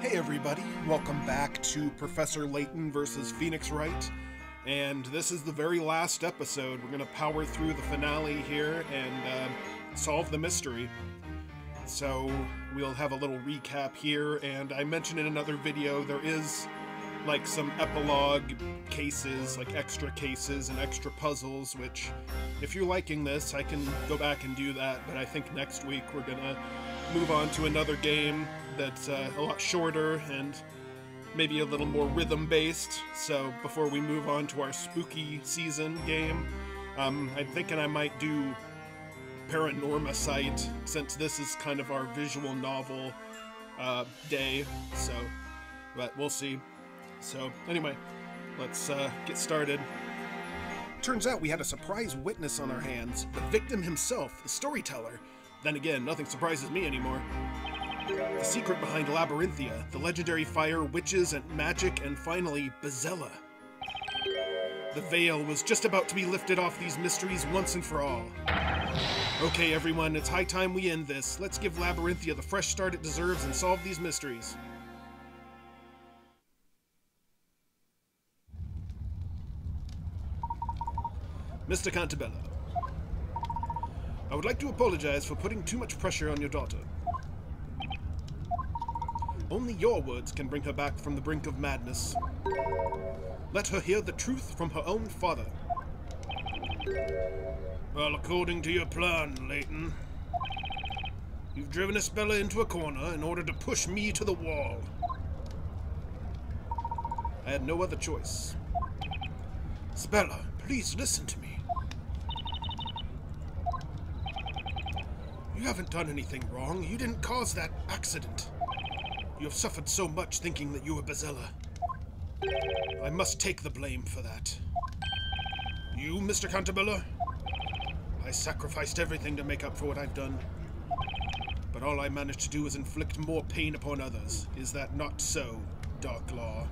Hey everybody, welcome back to Professor Layton versus Phoenix Wright, and this is the very last episode. We're going to power through the finale here and solve the mystery. So we'll have a little recap here, and I mentioned in another video there is like some epilogue cases, like extra cases and extra puzzles, which if you're liking this, I can go back and do that, but I think next week we're going to move on to another game that's a lot shorter and maybe a little more rhythm-based. So before we move on to our spooky season game, I'm thinking I might do Paranormacite, since this is kind of our visual novel day, so, but we'll see. So anyway, let's get started. Turns out we had a surprise witness on our hands, the victim himself, the storyteller. Then again, nothing surprises me anymore. The secret behind Labyrinthia, the legendary fire, witches, and magic, and finally, Bezella. The veil was just about to be lifted off these mysteries once and for all. Okay, everyone, it's high time we end this. Let's give Labyrinthia the fresh start it deserves and solve these mysteries. Mr. Cantabella, I would like to apologize for putting too much pressure on your daughter. Only your words can bring her back from the brink of madness. Let her hear the truth from her own father. Well, according to your plan, Layton, you've driven Isabella into a corner in order to push me to the wall. I had no other choice. Isabella, please listen to me. You haven't done anything wrong. You didn't cause that accident. You have suffered so much thinking that you were Bezella. I must take the blame for that. You, Mr. Cantabella? I sacrificed everything to make up for what I've done. But all I managed to do is inflict more pain upon others. Is that not so, Dark Law?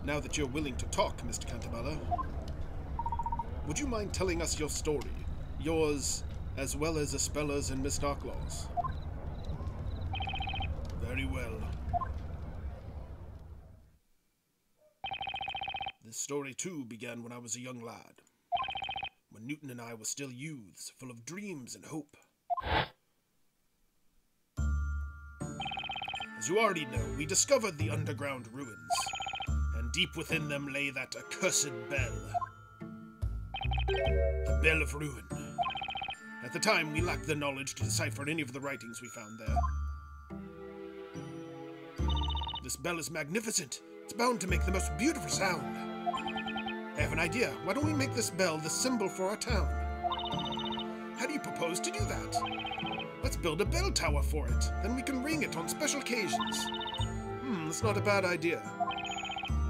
Now that you're willing to talk, Mr. Cantabella, would you mind telling us your story? Yours, as well as Isabela's and Miss Darklaw's. Very well. This story, too, began when I was a young lad. When Newton and I were still youths, full of dreams and hope. As you already know, we discovered the underground ruins, and deep within them lay that accursed bell. The Bell of Ruin. At the time, we lacked the knowledge to decipher any of the writings we found there. This bell is magnificent. It's bound to make the most beautiful sound. I have an idea. Why don't we make this bell the symbol for our town? How do you propose to do that? Let's build a bell tower for it. Then we can ring it on special occasions. That's not a bad idea.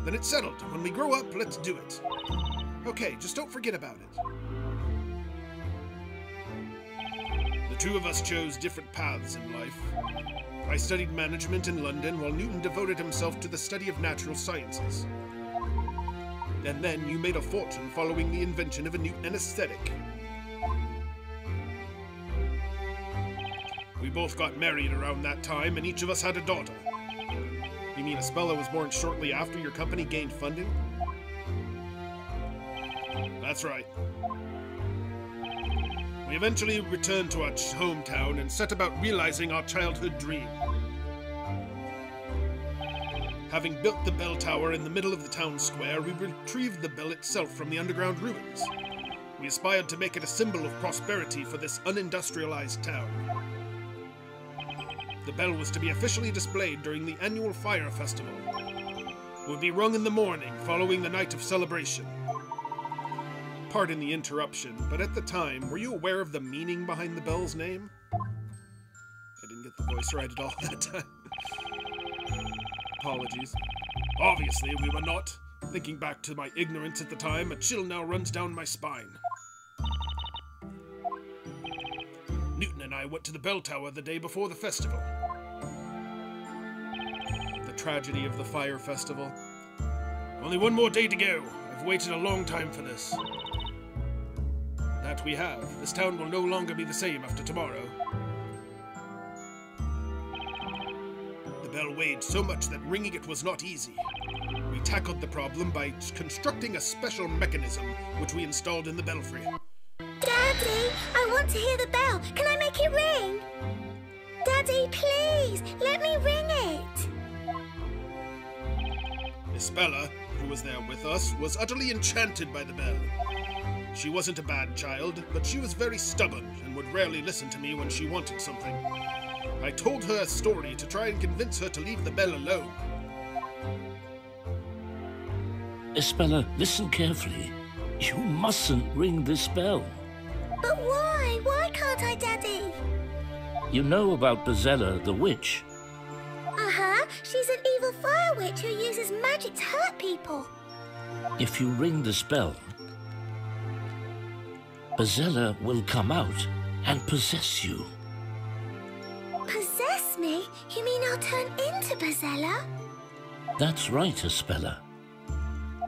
Then it's settled. When we grow up, let's do it. Okay, just don't forget about it. The two of us chose different paths in life. I studied management in London, while Newton devoted himself to the study of natural sciences. And then you made a fortune following the invention of a new anesthetic. We both got married around that time, and each of us had a daughter. You mean Isabella was born shortly after your company gained funding? That's right. We eventually returned to our hometown and set about realizing our childhood dream. Having built the bell tower in the middle of the town square, we retrieved the bell itself from the underground ruins. We aspired to make it a symbol of prosperity for this unindustrialized town. The bell was to be officially displayed during the annual fire festival. It would be rung in the morning, following the night of celebration. Pardon the interruption, but at the time, were you aware of the meaning behind the bell's name? I didn't get the voice right at all that time. Apologies. Obviously, we were not. Thinking back to my ignorance at the time, a chill now runs down my spine. Newton and I went to the bell tower the day before the festival. The tragedy of the fire festival. Only one more day to go. I've waited a long time for this. That we have. This town will no longer be the same after tomorrow. bell weighed so much that ringing it was not easy. We tackled the problem by constructing a special mechanism which we installed in the belfry. Daddy, I want to hear the bell. Can I make it ring? Daddy, please, let me ring it. Isabella, who was there with us, was utterly enchanted by the bell. She wasn't a bad child, but she was very stubborn and would rarely listen to me when she wanted something. I told her a story to try and convince her to leave the bell alone. Isabella, listen carefully. You mustn't ring this bell. But why? Why can't I, Daddy? You know about Bezella, the witch. Uh-huh. She's an evil fire witch who uses magic to hurt people. If you ring this bell, Bezella will come out and possess you. Possess me? You mean I'll turn into Bezella? That's right, Isabella.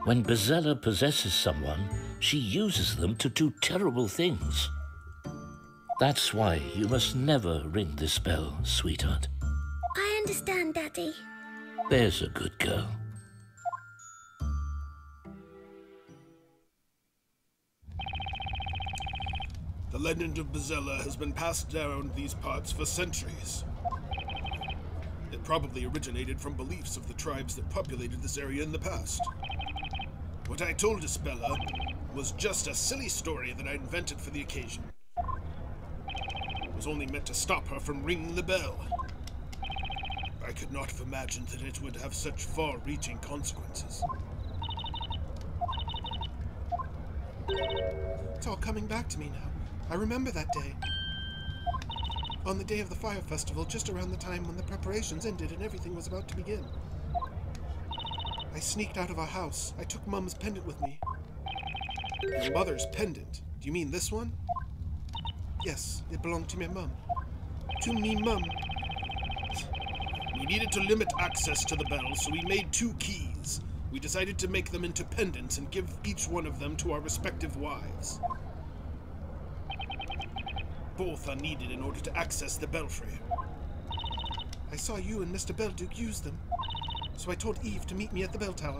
When Bezella possesses someone, she uses them to do terrible things. That's why you must never ring this bell, sweetheart. I understand, Daddy. There's a good girl. The legend of Bezella has been passed down these parts for centuries. It probably originated from beliefs of the tribes that populated this area in the past. What I told Isabella was just a silly story that I invented for the occasion. It was only meant to stop her from ringing the bell. I could not have imagined that it would have such far-reaching consequences. It's all coming back to me now. I remember that day. On the day of the fire festival, just around the time when the preparations ended and everything was about to begin. I sneaked out of our house. I took Mum's pendant with me. Your mother's pendant? Do you mean this one? Yes, it belonged to my mum. To me mum. We needed to limit access to the bell, so we made 2 keys. We decided to make them into pendants and give each one of them to our respective wives. Both are needed in order to access the belfry. I saw you and Mr. Belduke use them, so I told Eve to meet me at the bell tower.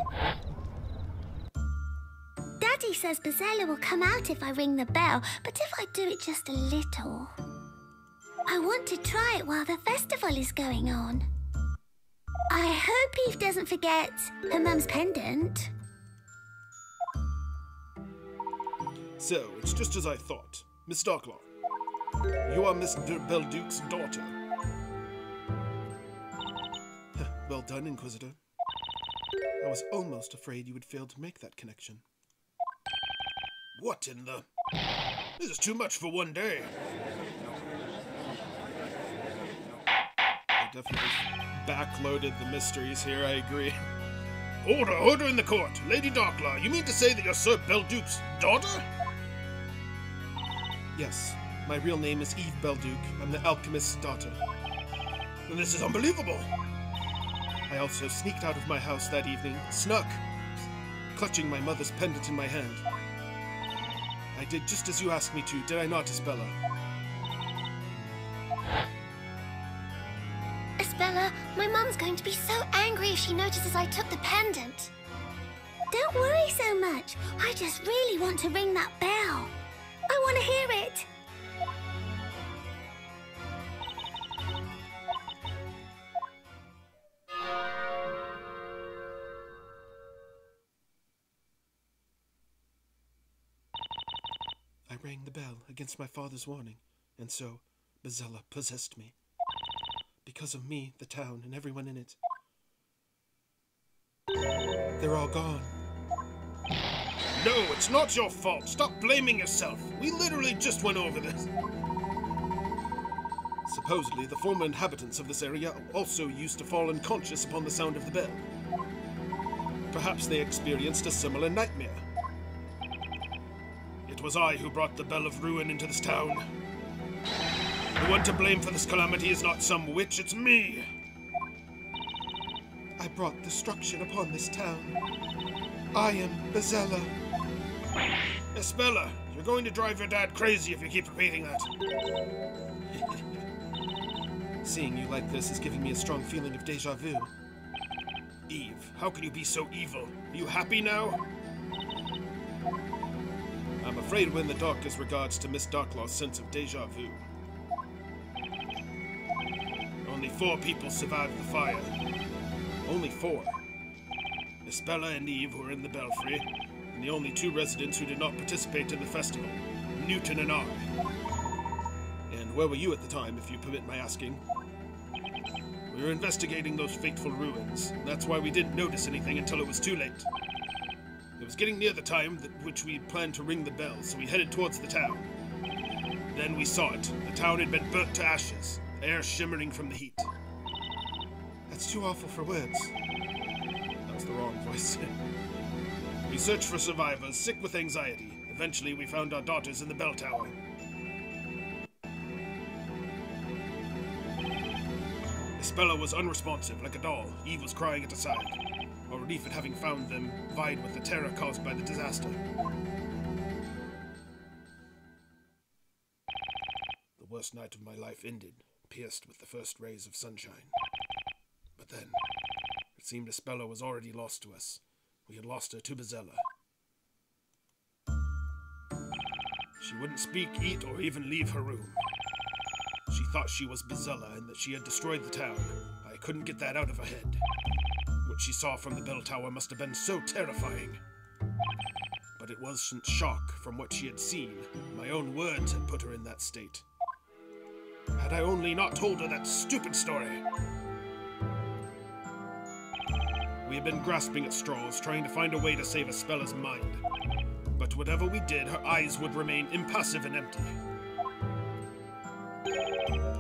Daddy says Bezella will come out if I ring the bell, but if I do it just a little... I want to try it while the festival is going on. I hope Eve doesn't forget her mum's pendant. So, it's just as I thought. Miss Darklaw, you are Mr. Belduke's daughter. Well done, Inquisitor. I was almost afraid you would fail to make that connection. What in the... This is too much for one day. I definitely backloaded the mysteries here, I agree. Order in the court! Lady Darklaw, you mean to say that you're Sir Belduke's daughter? Yes, my real name is Eve Belduke. I'm the alchemist's daughter. And this is unbelievable! I also sneaked out of my house that evening, snuck, clutching my mother's pendant in my hand. I did just as you asked me to, did I not, Isabella? Isabella, my mum's going to be so angry if she notices I took the pendant. Don't worry so much. I just really want to ring that bell. I want to hear it. I rang the bell against my father's warning, and so Bezella possessed me. Because of me, the town, and everyone in it. They're all gone. No, it's not your fault. Stop blaming yourself. We literally just went over this. Supposedly, the former inhabitants of this area also used to fall unconscious upon the sound of the bell. Perhaps they experienced a similar nightmare. It was I who brought the Bell of Ruin into this town. The one to blame for this calamity is not some witch, it's me! I brought destruction upon this town. I am Bezella. Isabella, you're going to drive your dad crazy if you keep repeating that. Seeing you like this is giving me a strong feeling of déjà vu. Eve, how can you be so evil? Are you happy now? I'm afraid we're in the dark as regards to Miss Darklaw's sense of déjà vu. Only 4 people survived the fire. Only 4. Miss Bella and Eve were in the belfry, and the only 2 residents who did not participate in the festival, Newton and I. And where were you at the time, if you permit my asking? We were investigating those fateful ruins, and that's why we didn't notice anything until it was too late. It was getting near the time which we planned to ring the bell, so we headed towards the town. Then we saw it. The town had been burnt to ashes, air shimmering from the heat. That's too awful for words. That was the wrong voice. We searched for survivors, sick with anxiety. Eventually, we found our daughters in the bell tower. Bella was unresponsive, like a doll. Eve was crying at her side. Our relief at having found them vied with the terror caused by the disaster. The worst night of my life ended, pierced with the first rays of sunshine. But then, it seemed Bella was already lost to us. We had lost her to Bezella. She wouldn't speak, eat, or even leave her room. She thought she was Bezella and that she had destroyed the town. I couldn't get that out of her head. What she saw from the bell tower must have been so terrifying. But it wasn't shock from what she had seen. My own words had put her in that state. Had I only not told her that stupid story. We had been grasping at straws, trying to find a way to save Bella's mind. But whatever we did, her eyes would remain impassive and empty.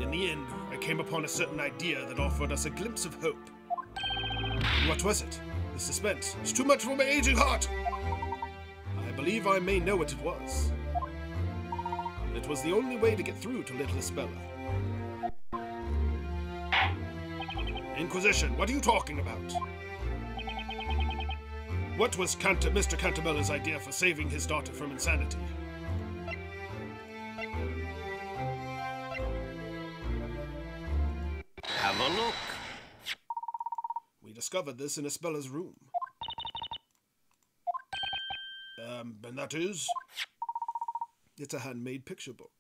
In the end, I came upon a certain idea that offered us a glimpse of hope. What was it? The suspense. It's too much for my aging heart! I believe I may know what it was. It was the only way to get through to little Bella. Inquisition, what are you talking about? What was Mr. Cantabella's idea for saving his daughter from insanity? Have a look. We discovered this in Bella's room. And that is? It's a handmade picture book.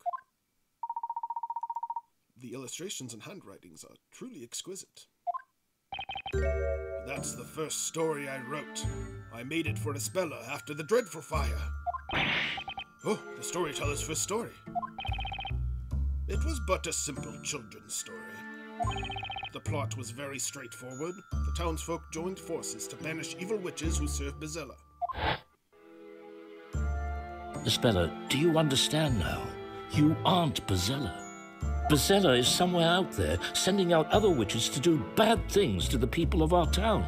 The illustrations and handwritings are truly exquisite. That's the first story I wrote. I made it for Bella after the dreadful fire. Oh, the storyteller's first story. It was but a simple children's story. The plot was very straightforward. The townsfolk joined forces to banish evil witches who served Bezella. Bella, do you understand now? You aren't Bezella. Bezella is somewhere out there, sending out other witches to do bad things to the people of our town.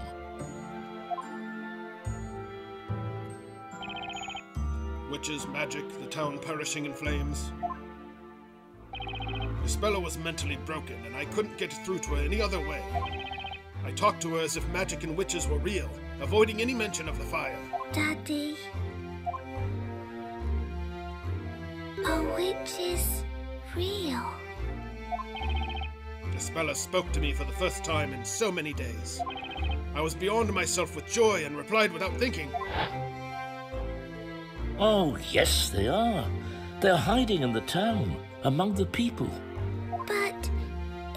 Witches, magic, the town perishing in flames. Bella was mentally broken, and I couldn't get through to her any other way. I talked to her as if magic and witches were real, avoiding any mention of the fire. Daddy. Are witches real? Bella spoke to me for the first time in so many days. I was beyond myself with joy and replied without thinking. Oh, yes, they are. They're hiding in the town, among the people. But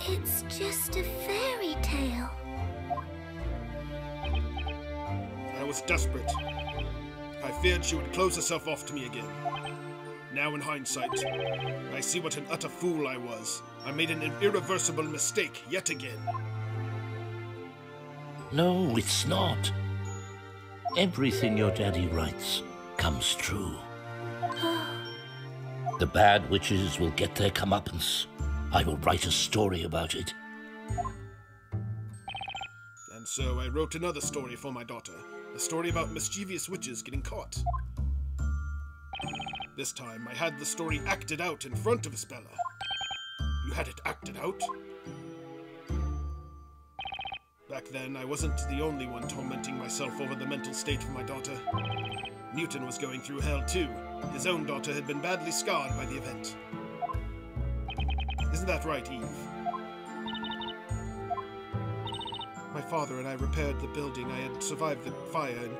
it's just a fairy tale. I was desperate. I feared she would close herself off to me again. Now in hindsight, I see what an utter fool I was. I made an irreversible mistake yet again. No, it's not. Everything your daddy writes comes true. The bad witches will get their comeuppance. I will write a story about it. And so I wrote another story for my daughter. A story about mischievous witches getting caught. This time I had the story acted out in front of Bella. You had it acted out? Back then, I wasn't the only one tormenting myself over the mental state of my daughter. Newton was going through hell too. His own daughter had been badly scarred by the event. Isn't that right, Eve? My father and I repaired the building. I had survived the fire, and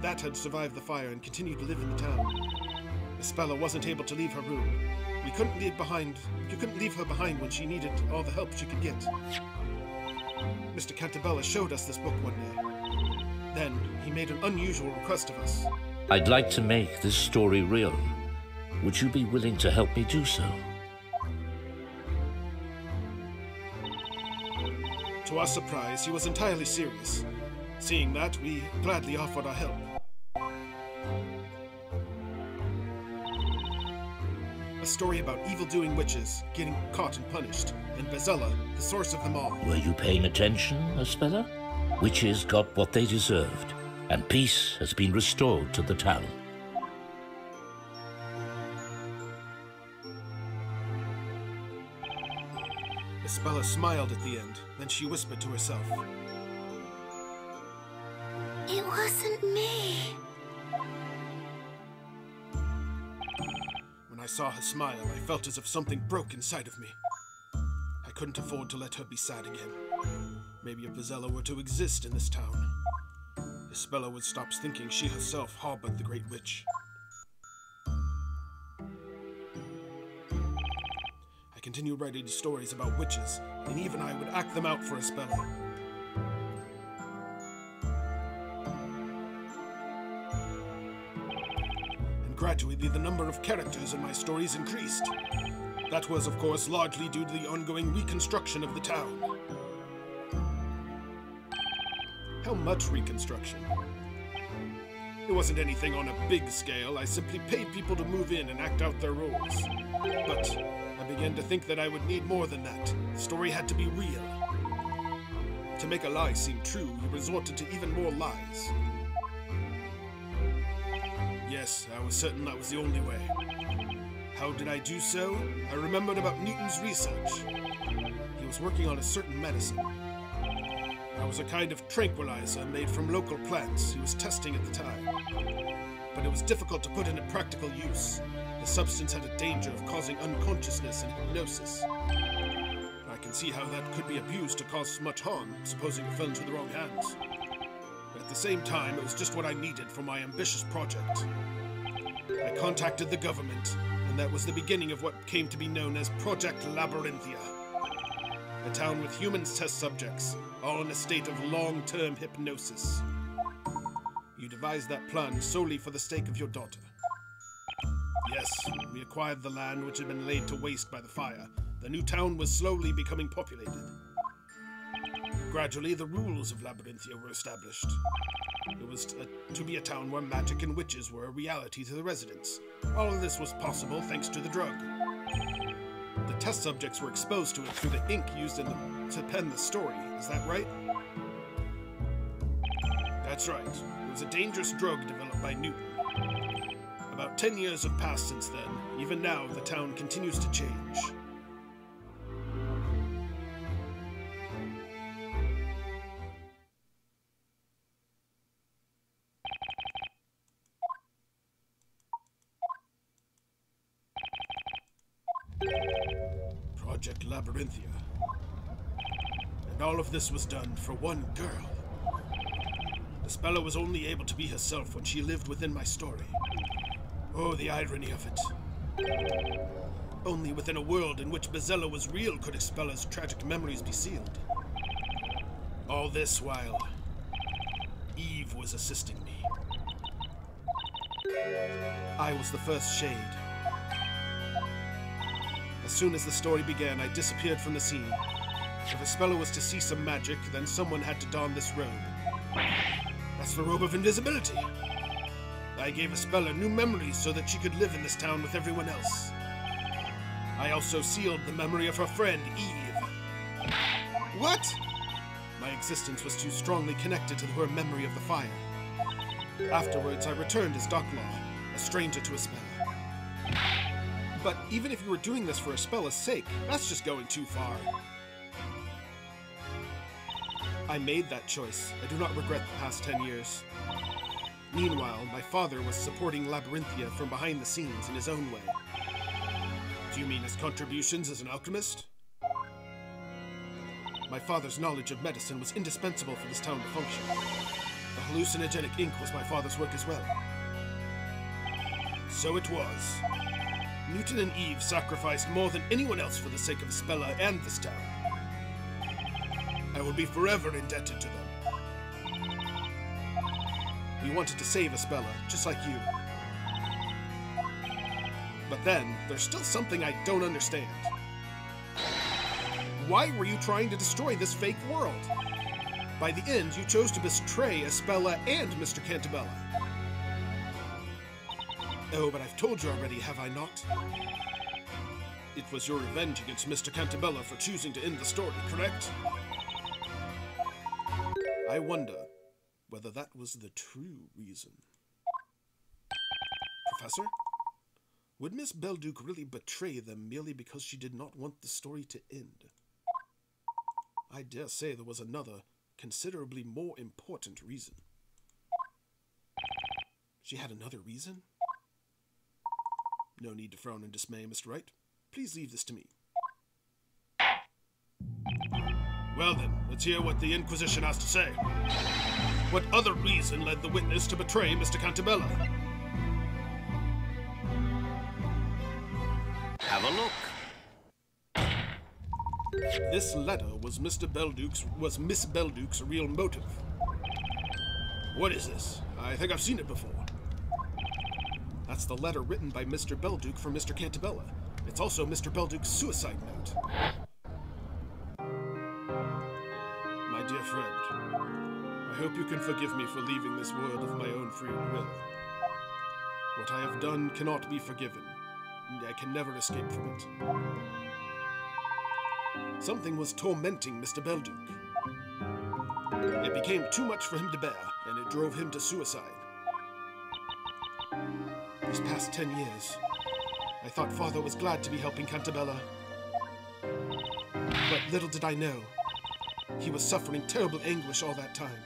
that had survived the fire and continued to live in the town. Isabella wasn't able to leave her room. You couldn't leave her behind when she needed all the help she could get. Mr. Cantabella showed us this book one day. Then, he made an unusual request of us. I'd like to make this story real. Would you be willing to help me do so? To our surprise, he was entirely serious. Seeing that, we gladly offered our help. A story about evil-doing witches getting caught and punished, and Bezella, the source of them all. Were you paying attention, Aspella? Witches got what they deserved, and peace has been restored to the town. Isabella smiled at the end, then she whispered to herself. It wasn't me. When I saw her smile, I felt as if something broke inside of me. I couldn't afford to let her be sad again. Maybe if Bezella were to exist in this town, Isabella would stop thinking she herself harbored the Great Witch. I continued writing stories about witches, and even I would act them out for Isabella. And gradually the number of characters in my stories increased. That was, of course, largely due to the ongoing reconstruction of the town. How much reconstruction? It wasn't anything on a big scale. I simply paid people to move in and act out their roles. But I began to think that I would need more than that. The story had to be real. To make a lie seem true, you resorted to even more lies. Yes, I was certain that was the only way. How did I do so? I remembered about Newton's research. He was working on a certain medicine. It was a kind of tranquilizer made from local plants he was testing at the time. But it was difficult to put into practical use. The substance had a danger of causing unconsciousness and hypnosis. I can see how that could be abused to cause much harm, supposing it fell into the wrong hands. But at the same time, it was just what I needed for my ambitious project. I contacted the government, and that was the beginning of what came to be known as Project Labyrinthia. A town with humans test subjects, all in a state of long-term hypnosis. You devised that plan solely for the sake of your daughter. Yes, we acquired the land which had been laid to waste by the fire. The new town was slowly becoming populated. Gradually, the rules of Labyrinthia were established. It was to be a town where magic and witches were a reality to the residents. All of this was possible thanks to the drug. The test subjects were exposed to it through the ink used to pen the story. Is that right? That's right. It was a dangerous drug developed by Newton. About 10 years have passed since then. Even now, the town continues to change. Project Labyrinthia. And all of this was done for one girl. Isabella was only able to be herself when she lived within my story. Oh, the irony of it. Only within a world in which Bezella was real could Isabella's tragic memories be sealed. All this while Eve was assisting me. I was the first shade. As soon as the story began, I disappeared from the scene. If Isabella was to see some magic, then someone had to don this robe. That's the robe of invisibility. I gave Isabella new memories so that she could live in this town with everyone else. I also sealed the memory of her friend, Eve. What? My existence was too strongly connected to her memory of the fire. Afterwards, I returned as Doc Law, a stranger to Isabella. But even if you were doing this for Isabella's sake, that's just going too far. I made that choice. I do not regret the past 10 years. Meanwhile, my father was supporting Labyrinthia from behind the scenes in his own way. Do you mean his contributions as an alchemist? My father's knowledge of medicine was indispensable for this town to function. The hallucinogenic ink was my father's work as well. So it was. Newton and Eve sacrificed more than anyone else for the sake of Spella and this town. I will be forever indebted to them. We wanted to save Spella, just like you. But then, there's still something I don't understand. Why were you trying to destroy this fake world? By the end, you chose to betray Spella and Mr. Cantabella. Oh, but I've told you already, have I not? It was your revenge against Mr. Cantabella for choosing to end the story, correct? I wonder whether that was the true reason. Professor? Would Miss Belduke really betray them merely because she did not want the story to end? I dare say there was another, considerably more important reason. She had another reason? No need to frown in dismay, Mr. Wright. Please leave this to me. Well then, let's hear what the Inquisition has to say. What other reason led the witness to betray Mr. Cantabella? Have a look. This letter was Miss Belduke's real motive. What is this? I think I've seen it before. That's the letter written by Mr. Belduke for Mr. Cantabella. It's also Mr. Belduke's suicide note. My dear friend, I hope you can forgive me for leaving this world of my own free will. What I have done cannot be forgiven, and I can never escape from it. Something was tormenting Mr. Belduke. It became too much for him to bear, and it drove him to suicide. These past 10 years, I thought Father was glad to be helping Cantabella. But little did I know, he was suffering terrible anguish all that time.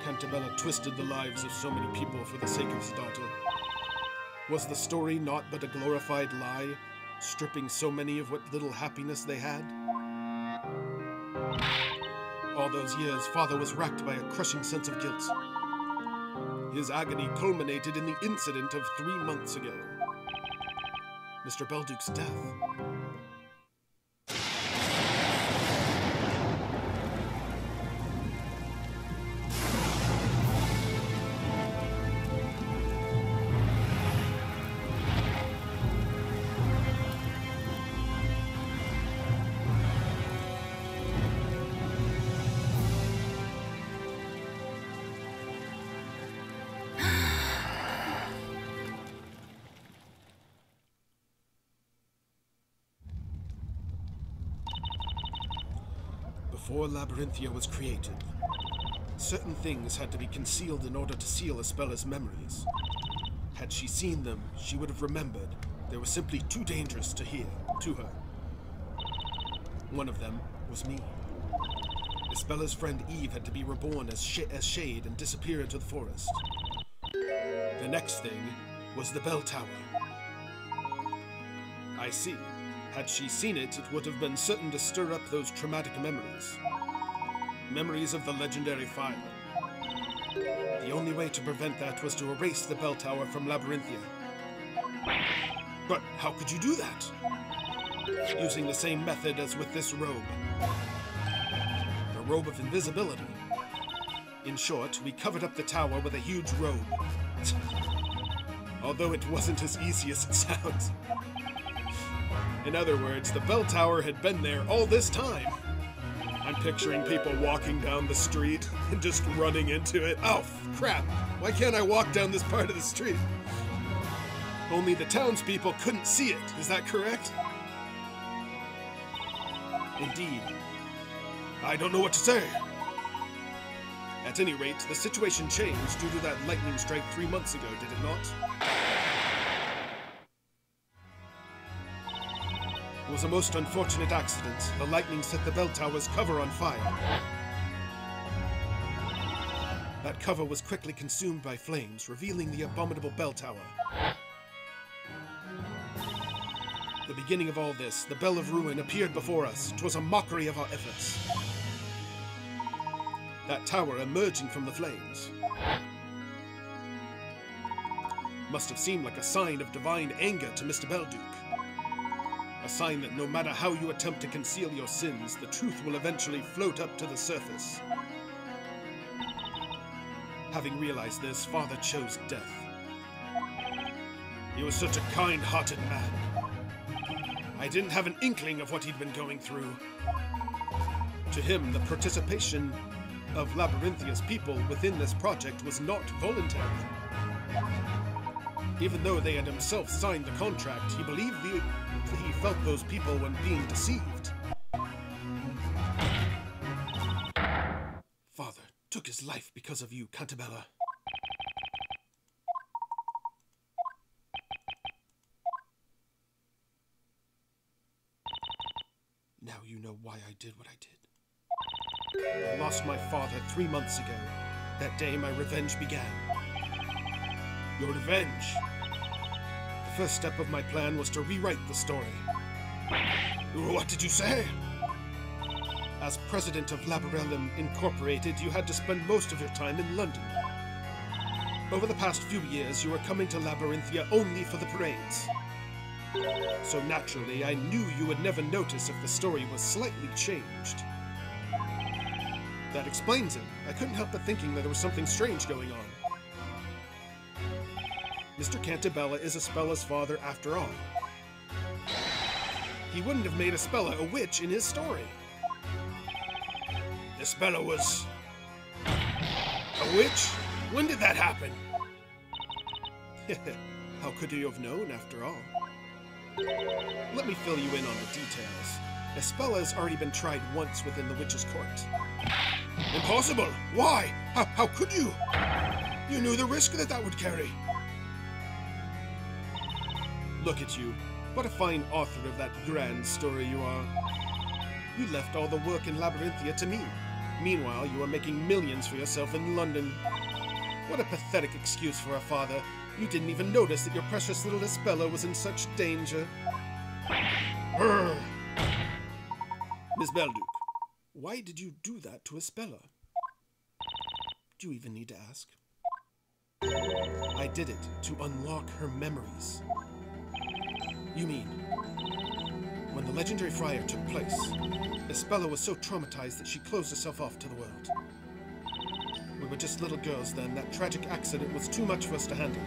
Cantabella twisted the lives of so many people for the sake of his daughter. Was the story naught but a glorified lie, stripping so many of what little happiness they had? All those years, Father was racked by a crushing sense of guilt. His agony culminated in the incident of 3 months ago. Mr. Belduke's death. Before Labyrinthia was created, certain things had to be concealed in order to seal Spella's memories. Had she seen them, she would have remembered they were simply too dangerous to her. One of them was me. Spella's friend Eve had to be reborn as Shade and disappear into the forest. The next thing was the bell tower. I see. Had she seen it, it would have been certain to stir up those traumatic memories. Memories of the legendary fire. The only way to prevent that was to erase the bell tower from Labyrinthia. But how could you do that? Using the same method as with this robe. The robe of invisibility. In short, we covered up the tower with a huge robe. Although it wasn't as easy as it sounds. In other words, the bell tower had been there all this time. I'm picturing people walking down the street and just running into it. Oh, crap! Why can't I walk down this part of the street? Only the townspeople couldn't see it, is that correct? Indeed. I don't know what to say. At any rate, the situation changed due to that lightning strike 3 months ago, did it not? It was a most unfortunate accident. The lightning set the bell tower's cover on fire. That cover was quickly consumed by flames, revealing the abominable bell tower. The beginning of all this, the Bell of Ruin, appeared before us. 'Twas a mockery of our efforts. That tower emerging from the flames must have seemed like a sign of divine anger to Mr. Belduke. A sign that no matter how you attempt to conceal your sins, the truth will eventually float up to the surface. Having realized this, Father chose death. He was such a kind-hearted man. I didn't have an inkling of what he'd been going through. To him, the participation of Labyrinthia's people within this project was not voluntary. Even though they had himself signed the contract, he believed he felt those people when being deceived. Father took his life because of you, Cantabella. Now you know why I did what I did. I lost my father 3 months ago. That day my revenge began. Your revenge? The first step of my plan was to rewrite the story. What did you say? As president of Labyrinthia Incorporated, you had to spend most of your time in London. Over the past few years, you were coming to Labyrinthia only for the parades. So naturally, I knew you would never notice if the story was slightly changed. That explains it. I couldn't help but thinking that there was something strange going on. Mr. Cantabella is Espella's father after all. He wouldn't have made Espella a witch in his story. Espella was a witch? When did that happen? How could you have known after all? Let me fill you in on the details. Espella has already been tried once within the witch's court. Impossible! Why? How could you? You knew the risk that would carry. Look at you. What a fine author of that grand story you are. You left all the work in Labyrinthia to me. Meanwhile, you are making millions for yourself in London. What a pathetic excuse for a father. You didn't even notice that your precious little Espella was in such danger. Brr. Miss Belduke, why did you do that to Espella? Do you even need to ask? I did it to unlock her memories. You mean, when the legendary fire took place, Espella was so traumatized that she closed herself off to the world. We were just little girls then. That tragic accident was too much for us to handle.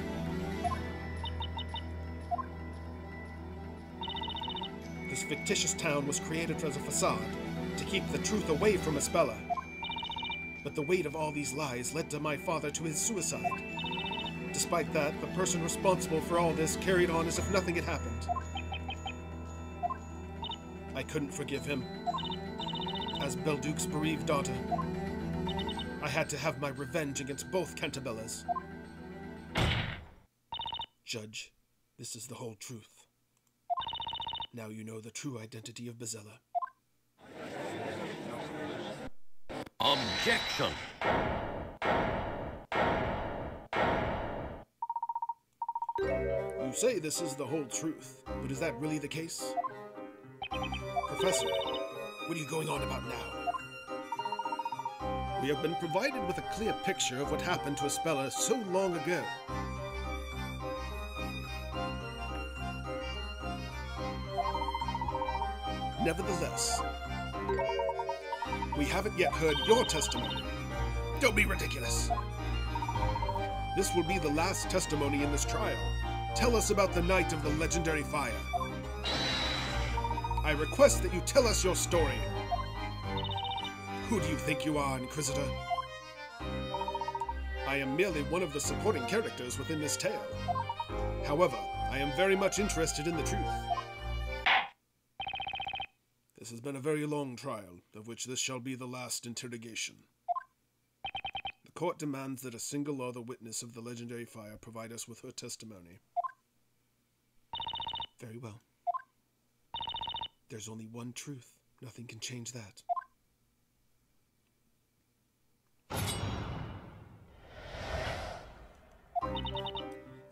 This fictitious town was created as a facade to keep the truth away from Espella. But the weight of all these lies led to my father to his suicide. Despite that, the person responsible for all this carried on as if nothing had happened. I couldn't forgive him. As Belduke's bereaved daughter, I had to have my revenge against both Cantabellas. Judge, this is the whole truth. Now you know the true identity of Bezella. Objection! You say this is the whole truth, but is that really the case? Professor, what are you going on about now? We have been provided with a clear picture of what happened to Espella so long ago. Nevertheless, we haven't yet heard your testimony. Don't be ridiculous. This will be the last testimony in this trial. Tell us about the night of the legendary fire. I request that you tell us your story. Who do you think you are, Inquisitor? I am merely one of the supporting characters within this tale. However, I am very much interested in the truth. This has been a very long trial, of which this shall be the last interrogation. The court demands that a single other witness of the legendary fire provide us with her testimony. Very well. There's only one truth. Nothing can change that.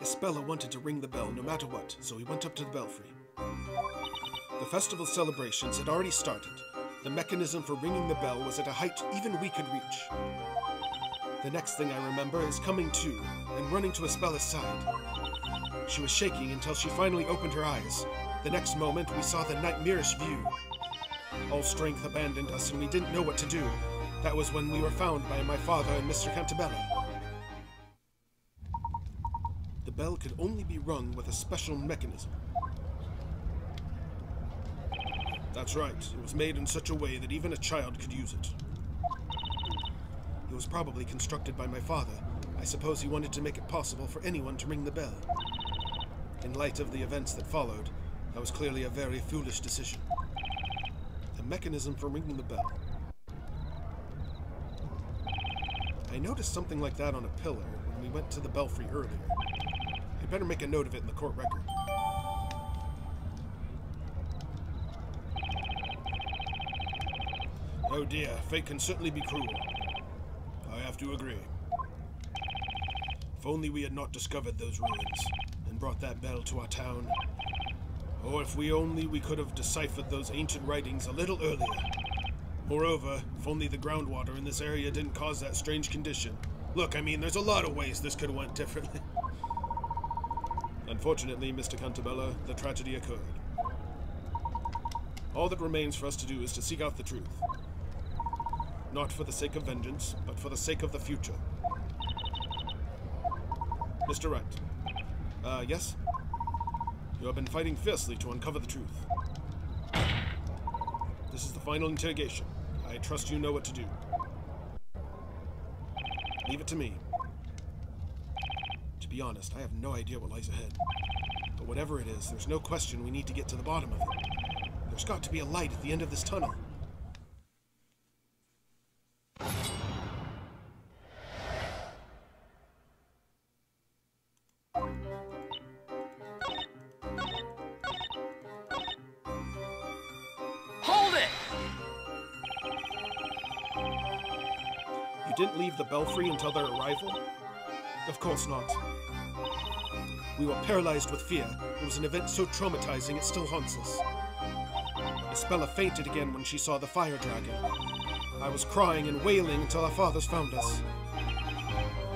Espella wanted to ring the bell no matter what, so he went up to the belfry. festival celebrations had already started. The mechanism for ringing the bell was at a height even we could reach. The next thing I remember is coming to and running to Espella's side. She was shaking until she finally opened her eyes. The next moment, we saw the nightmarish view. All strength abandoned us and we didn't know what to do. That was when we were found by my father and Mr. Cantabella. The bell could only be rung with a special mechanism. That's right, it was made in such a way that even a child could use it. It was probably constructed by my father. I suppose he wanted to make it possible for anyone to ring the bell. In light of the events that followed, that was clearly a very foolish decision. The mechanism for ringing the bell. I noticed something like that on a pillar when we went to the belfry earlier. I'd better make a note of it in the court record. Oh dear, fate can certainly be cruel. I have to agree. If only we had not discovered those ruins and brought that bell to our town. Or if we could have deciphered those ancient writings a little earlier. Moreover, if only the groundwater in this area didn't cause that strange condition. Look, I mean, there's a lot of ways this could have went differently. Unfortunately, Mr. Cantabella, the tragedy occurred. All that remains for us to do is to seek out the truth. Not for the sake of vengeance, but for the sake of the future. Mr. Wright. Yes? You have been fighting fiercely to uncover the truth. This is the final interrogation. I trust you know what to do. Leave it to me. To be honest, I have no idea what lies ahead. But whatever it is, there's no question we need to get to the bottom of it. There's got to be a light at the end of this tunnel. You didn't leave the belfry until their arrival? Of course not. We were paralyzed with fear. It was an event so traumatizing it still haunts us. Espella fainted again when she saw the fire dragon. I was crying and wailing until our fathers found us.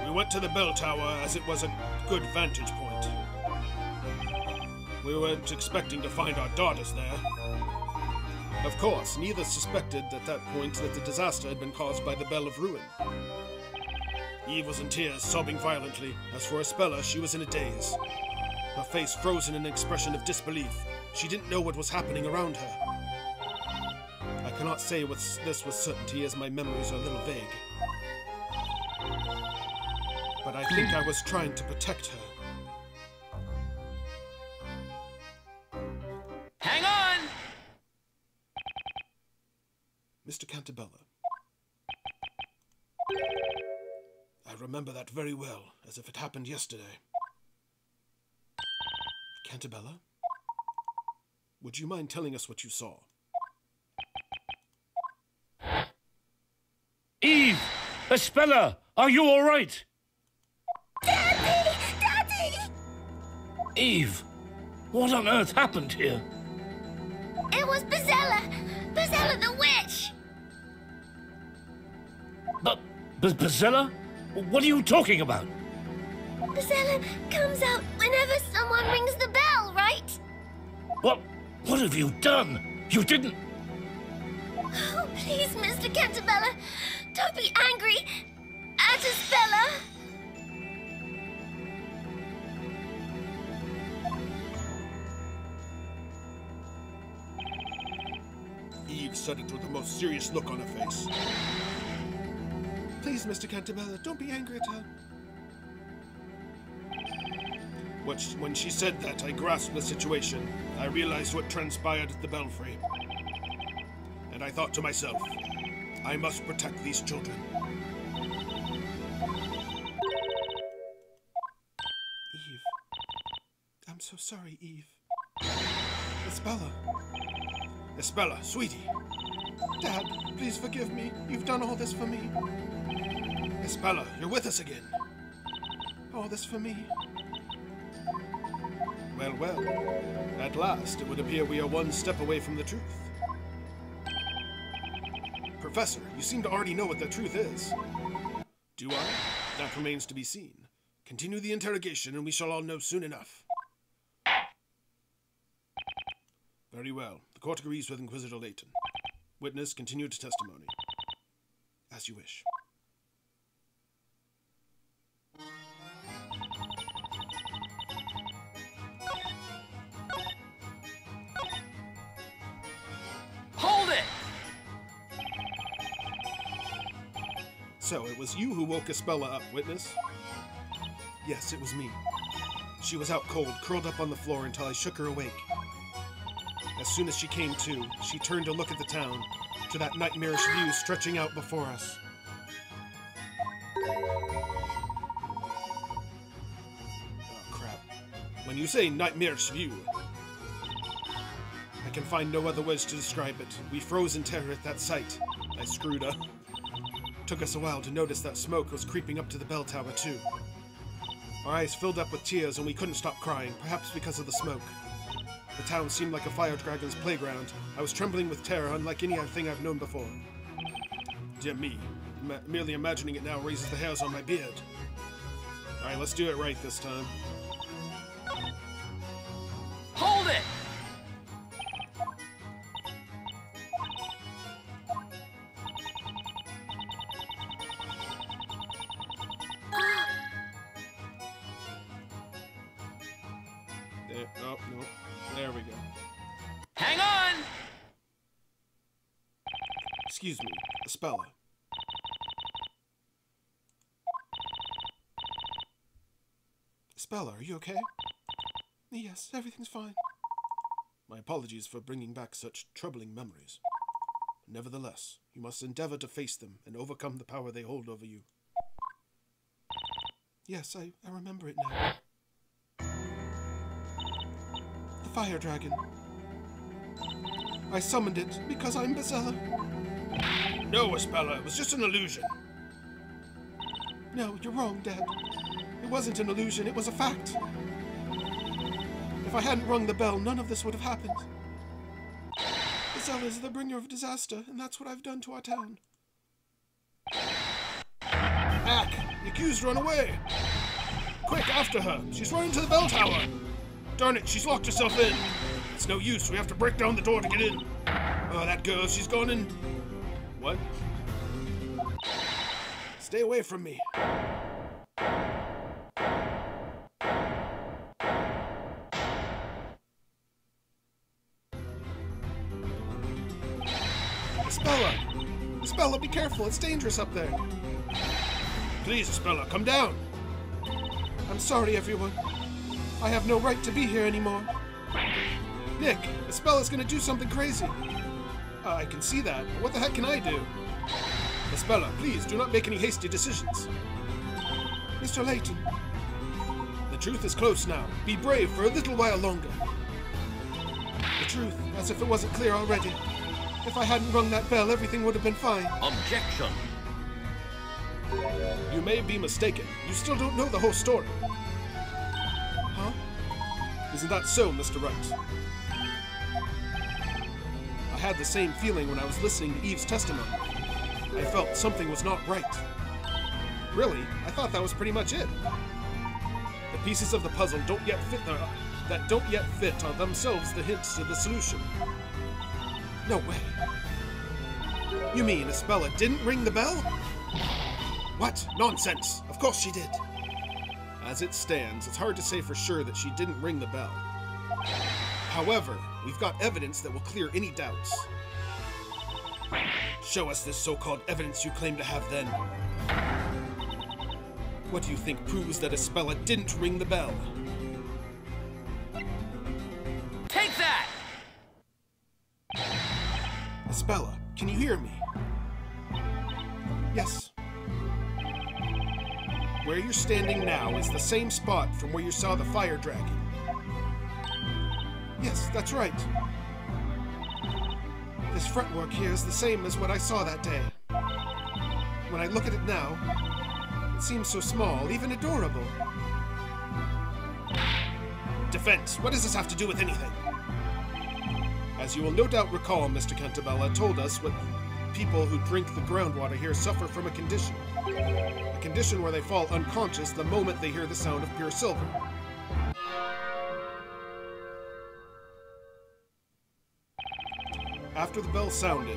We went to the bell tower as it was a good vantage point. We weren't expecting to find our daughters there. Of course, neither suspected at that point that the disaster had been caused by the Bell of Ruin. Eve was in tears, sobbing violently. As for Espella, she was in a daze. Her face frozen in an expression of disbelief. She didn't know what was happening around her. I cannot say this with certainty as my memories are a little vague. But I think I was trying to protect her. Hang on! Mr. Cantabella. I remember that very well, as if it happened yesterday. Cantabella? Would you mind telling us what you saw? Eve! Espella! Are you all right? Daddy! Daddy! Eve! What on earth happened here? It was Bezella! Bezella the witch! But Bezella? What are you talking about? Bezella comes out whenever someone rings the bell, right? What have you done? You didn't... Oh, please, Mr. Cantabella, don't be angry at Espella. Eve said it with the most serious look on her face. Please, Mr. Cantabella, don't be angry at her. When she said that, I grasped the situation. I realized what transpired at the belfry. And I thought to myself, I must protect these children. Eve. I'm so sorry, Eve. Espella. Espella, sweetie. Dad, please forgive me. You've done all this for me. Espella, you're with us again. All this for me. Well, well. At last, it would appear we are one step away from the truth. Professor, you seem to already know what the truth is. Do I? That remains to be seen. Continue the interrogation and we shall all know soon enough. Very well. The court agrees with Inquisitor Layton. Witness, continue to testimony. As you wish. Hold it! So, it was you who woke Espella up, witness? Yes, it was me. She was out cold, curled up on the floor until I shook her awake. As soon as she came to, she turned to look at the town, to that nightmarish view stretching out before us. Oh, crap. When you say nightmarish view, I can find no other words to describe it. We froze in terror at that sight. I screwed up. Took us a while to notice that smoke was creeping up to the bell tower, too. Our eyes filled up with tears and we couldn't stop crying, perhaps because of the smoke. The town seemed like a fire dragon's playground. I was trembling with terror, unlike anything I've known before. Dear me, merely imagining it now raises the hairs on my beard. Alright, let's do it right this time. Hold it! There, oh, no. There we go. Hang on! Excuse me, Espella. Espella, are you okay? Yes, everything's fine. My apologies for bringing back such troubling memories. Nevertheless, you must endeavor to face them and overcome the power they hold over you. Yes, I remember it now. The fire dragon. I summoned it because I'm Bezella. No, Espella, it was just an illusion. No, you're wrong, Dad. It wasn't an illusion, it was a fact. If I hadn't rung the bell, none of this would have happened. Bezella is the bringer of disaster, and that's what I've done to our town. Hack! The accused run away! Quick, after her! She's running to the bell tower! Darn it, she's locked herself in! It's no use, we have to break down the door to get in. Oh, that girl, she's gone in... What? Stay away from me. Espella! Espella, be careful, it's dangerous up there. Please, Espella, come down. I'm sorry, everyone. I have no right to be here anymore. Nick, Espella's gonna do something crazy. I can see that, but what the heck can I do? Espella, please, do not make any hasty decisions. Mr. Layton. The truth is close now. Be brave for a little while longer. The truth, as if it wasn't clear already. If I hadn't rung that bell, everything would have been fine. Objection! You may be mistaken. You still don't know the whole story. Huh? Isn't that so, Mr. Wright? I had the same feeling when I was listening to Eve's testimony. I felt something was not right. Really, I thought that was pretty much it. The pieces of the puzzle don't yet fit are themselves the hints to the solution. No way. You mean Espella didn't ring the bell? What? Nonsense! Of course she did. As it stands, it's hard to say for sure that she didn't ring the bell. However, we've got evidence that will clear any doubts. Show us this so-called evidence you claim to have then. What do you think proves that Espella didn't ring the bell? Take that! Espella, can you hear me? Yes. Where you're standing now is the same spot from where you saw the fire dragon. Yes, that's right. This fretwork here is the same as what I saw that day. When I look at it now, it seems so small, even adorable. defense. What does this have to do with anything? As you will no doubt recall, Mr. Cantabella told us what people who drink the groundwater here suffer from a condition. A condition where they fall unconscious the moment they hear the sound of pure silver. After the bell sounded,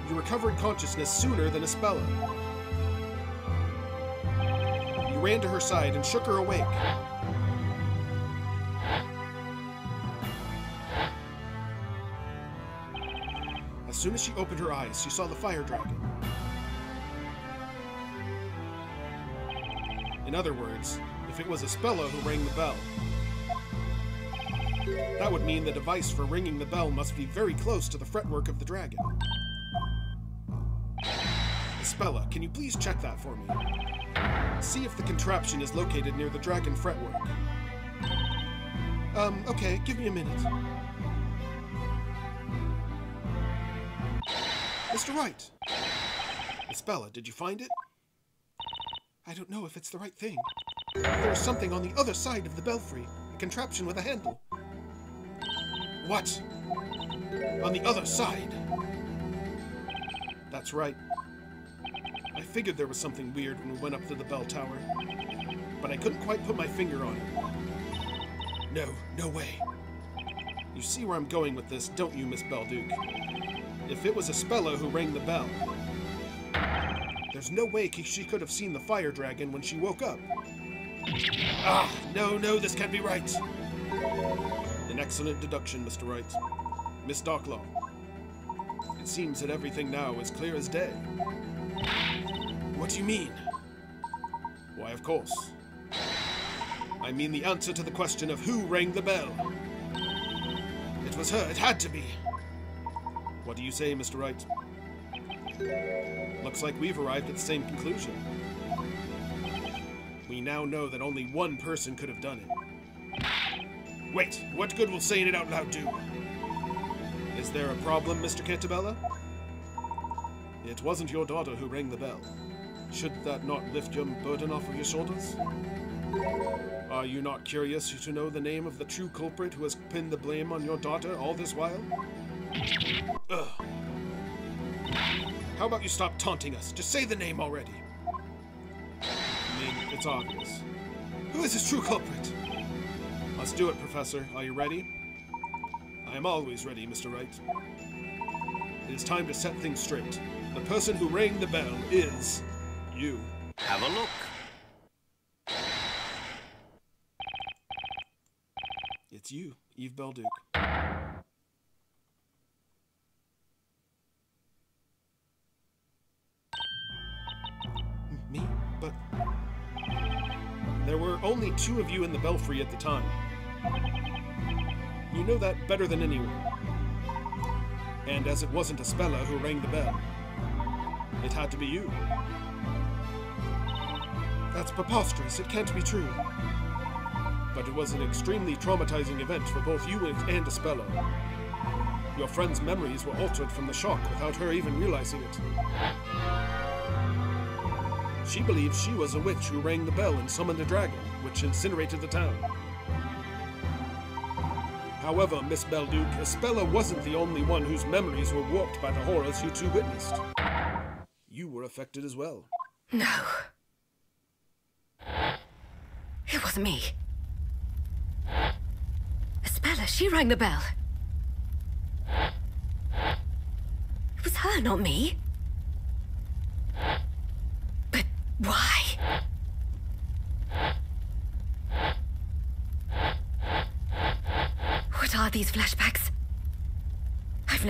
you recovered consciousness sooner than Espella. You ran to her side and shook her awake. As soon as she opened her eyes, she saw the fire dragon. In other words, if it was Espella who rang the bell, that would mean the device for ringing the bell must be very close to the fretwork of the dragon. Espella, can you please check that for me? See if the contraption is located near the dragon fretwork. Okay, give me a minute. Mr. Wright! Espella, did you find it? I don't know if it's the right thing. There's something on the other side of the belfry, a contraption with a handle. What? On the other side? That's right. I figured there was something weird when we went up to the bell tower, but I couldn't quite put my finger on it. No way. You see where I'm going with this, don't you, Miss Belduke? If it was Espella who rang the bell, there's no way she could have seen the fire dragon when she woke up. No, this can't be right. An excellent deduction, Mr. Wright. Miss Darklaw. It seems that everything now is clear as day. What do you mean? Why, of course. I mean the answer to the question of who rang the bell. It was her, it had to be. What do you say, Mr. Wright? Looks like we've arrived at the same conclusion. We now know that only one person could have done it. Wait, what good will saying it out loud do? Is there a problem, Mr. Cantabella? It wasn't your daughter who rang the bell. Should that not lift your burden off of your shoulders? Are you not curious to know the name of the true culprit who has pinned the blame on your daughter all this while? Ugh. How about you stop taunting us? Just say the name already. I mean, it's obvious. Who is this true culprit? Let's do it, Professor. Are you ready? I am always ready, Mr. Wright. It is time to set things straight. The person who rang the bell is you. Have a look. It's you, Eve Belduke. Me? But there were only two of you in the belfry at the time. You know that better than anyone. And as it wasn't Espella who rang the bell, it had to be you. That's preposterous. It can't be true. But it was an extremely traumatizing event for both you and Espella. Your friend's memories were altered from the shock without her even realizing it. She believes she was a witch who rang the bell and summoned a dragon, which incinerated the town. However, Miss Belduke, Espella wasn't the only one whose memories were warped by the horrors you two witnessed. You were affected as well. No. It wasn't me. Espella, she rang the bell. It was her, not me. But why? What are these flashbacks? I've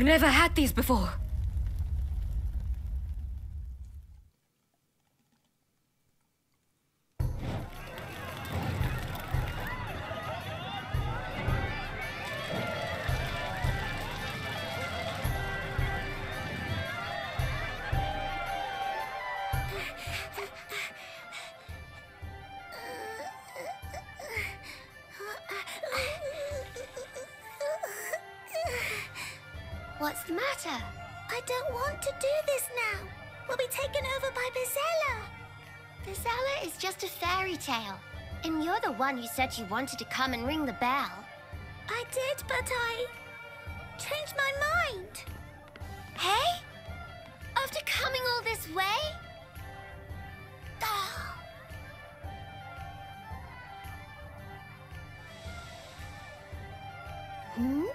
never had these before. What's the matter? I don't want to do this now. We'll be taken over by Bezella. Bezella is just a fairy tale. And you're the one who said you wanted to come and ring the bell. I did, but I changed my mind. Hey? After coming all this way? Oh. Hmm?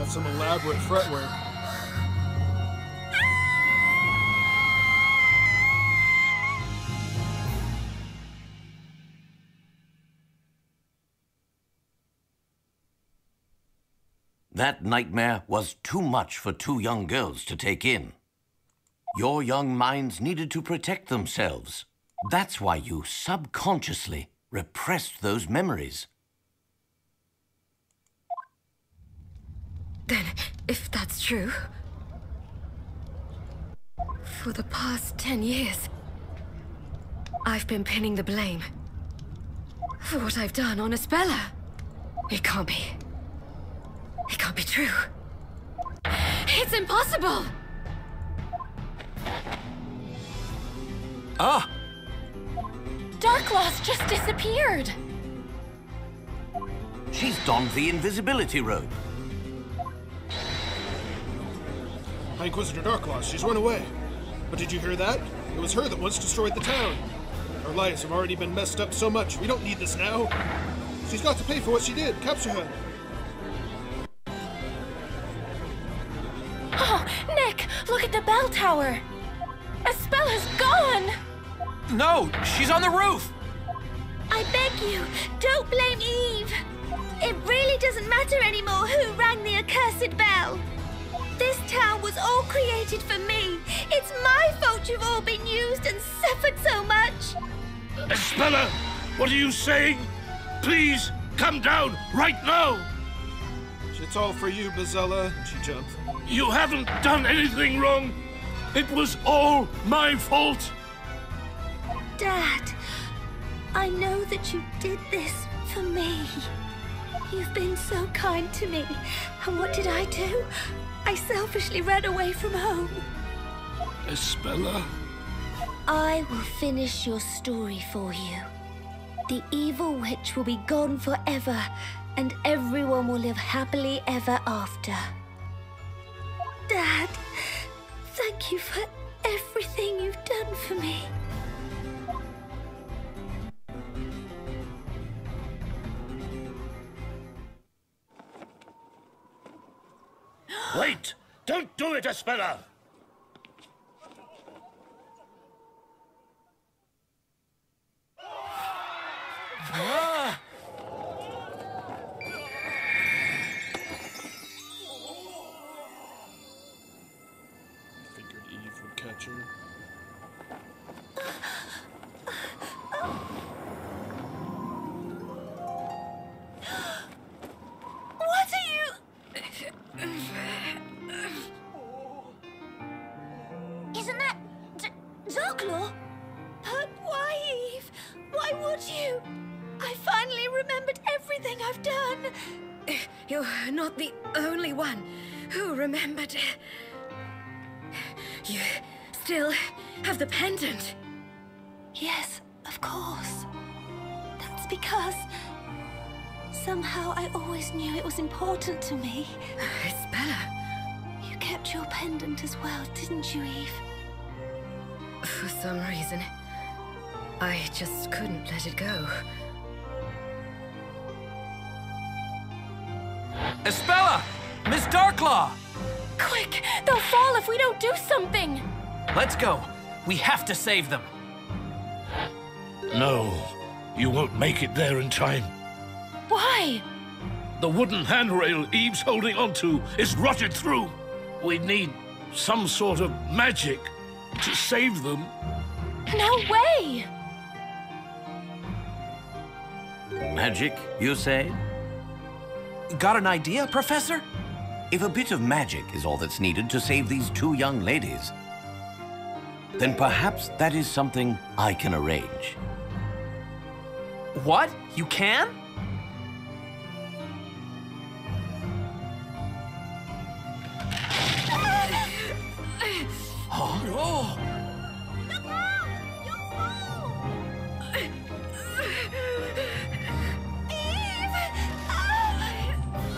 Some elaborate fretwork. That nightmare was too much for two young girls to take in. Your young minds needed to protect themselves. That's why you subconsciously repressed those memories. Then, if that's true, for the past 10 years, I've been pinning the blame for what I've done on Espella. It can't be. It can't be true. It's impossible! Ah! Darkloss just disappeared! She's donned the invisibility robe. High Inquisitor Darkloss, she's run away. But did you hear that? It was her that once destroyed the town. Our lives have already been messed up so much, we don't need this now. She's got to pay for what she did. Capture her. Oh, Nick! Look at the bell tower! Espella's gone! No! She's on the roof! I beg you, don't blame Eve. It really doesn't matter anymore who rang the accursed bell. This town was all created for me. It's my fault you've all been used and suffered so much. Espella, what are you saying? Please, come down right now! It's all for you, Bezella. And she jumps. You haven't done anything wrong. It was all my fault. Dad, I know that you did this for me. You've been so kind to me. And what did I do? I selfishly ran away from home. Espella? I will finish your story for you. The evil witch will be gone forever, and everyone will live happily ever after. Dad, thank you for everything you've done for me. Wait! Don't do it, Espella! Ah! Figured Eve would catch her. What are you... Isn't that... Darklaw? But why, Eve? Why would you? I finally remembered everything I've done. You're not the only one who remembered. You still have the pendant. Yes, of course. That's because somehow I always knew it was important to me. Isabella. You kept your pendant as well, didn't you, Eve? For some reason, I just couldn't let it go. Espella! Miss Darklaw! Quick! They'll fall if we don't do something! Let's go. We have to save them. No, you won't make it there in time. Why? The wooden handrail Eve's holding onto is rotted through. We need some sort of magic to save them. No way! Magic, you say? Got an idea, Professor? If a bit of magic is all that's needed to save these two young ladies, then perhaps that is something I can arrange. What? You can? Oh!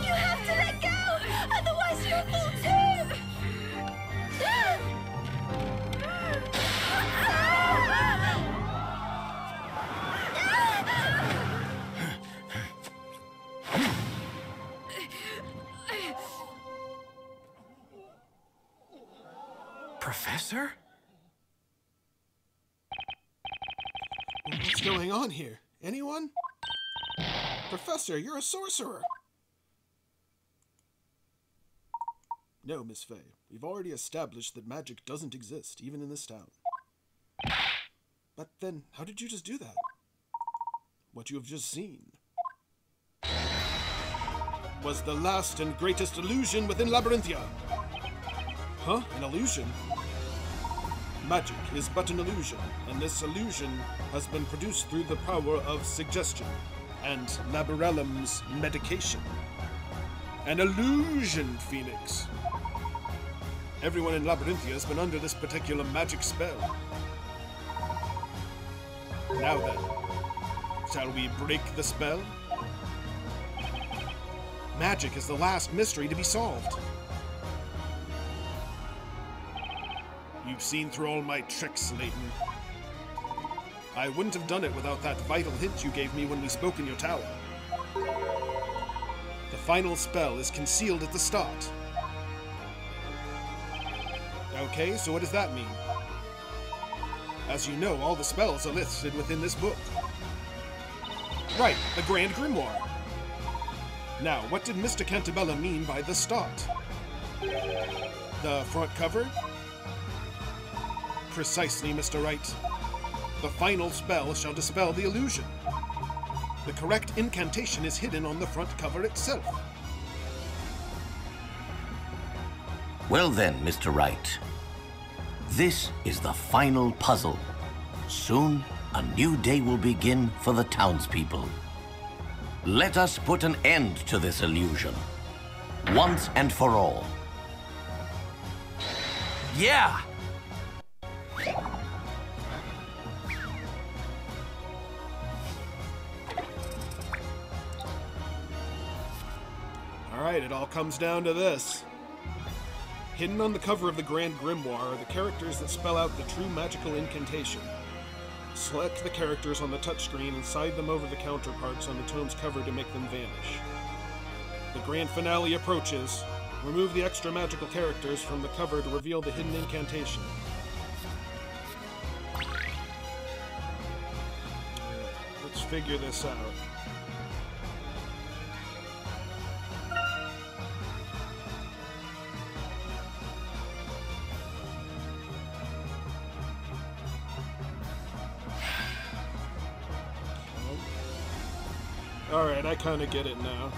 You have to let go! Otherwise you'll fall too! Professor? What's going on here? Anyone? Professor, you're a sorcerer! No, Miss Fey. We've already established that magic doesn't exist, even in this town. But then, how did you just do that? What you have just seen was the last and greatest illusion within Labyrinthia. Huh? An illusion? Magic is but an illusion, and this illusion has been produced through the power of suggestion and Labyrellum's medication. An illusion, Phoenix. Everyone in Labyrinthia has been under this particular magic spell. Now then, shall we break the spell? Magic is the last mystery to be solved. You've seen through all my tricks, Layton. I wouldn't have done it without that vital hint you gave me when we spoke in your tower. The final spell is concealed at the start. Okay, so what does that mean? As you know, all the spells are listed within this book. Right, the Grand Grimoire. Now, what did Mr. Cantabella mean by the start? The front cover? Precisely, Mr. Wright. The final spell shall dispel the illusion. The correct incantation is hidden on the front cover itself. Well then, Mr. Wright. This is the final puzzle. Soon, a new day will begin for the townspeople. Let us put an end to this illusion, once and for all. Yeah! Alright, it all comes down to this. Hidden on the cover of the Grand Grimoire are the characters that spell out the true magical incantation. Select the characters on the touchscreen and slide them over the counterparts on the tome's cover to make them vanish. The grand finale approaches. Remove the extra magical characters from the cover to reveal the hidden incantation. Let's figure this out. Alright, I kinda get it now.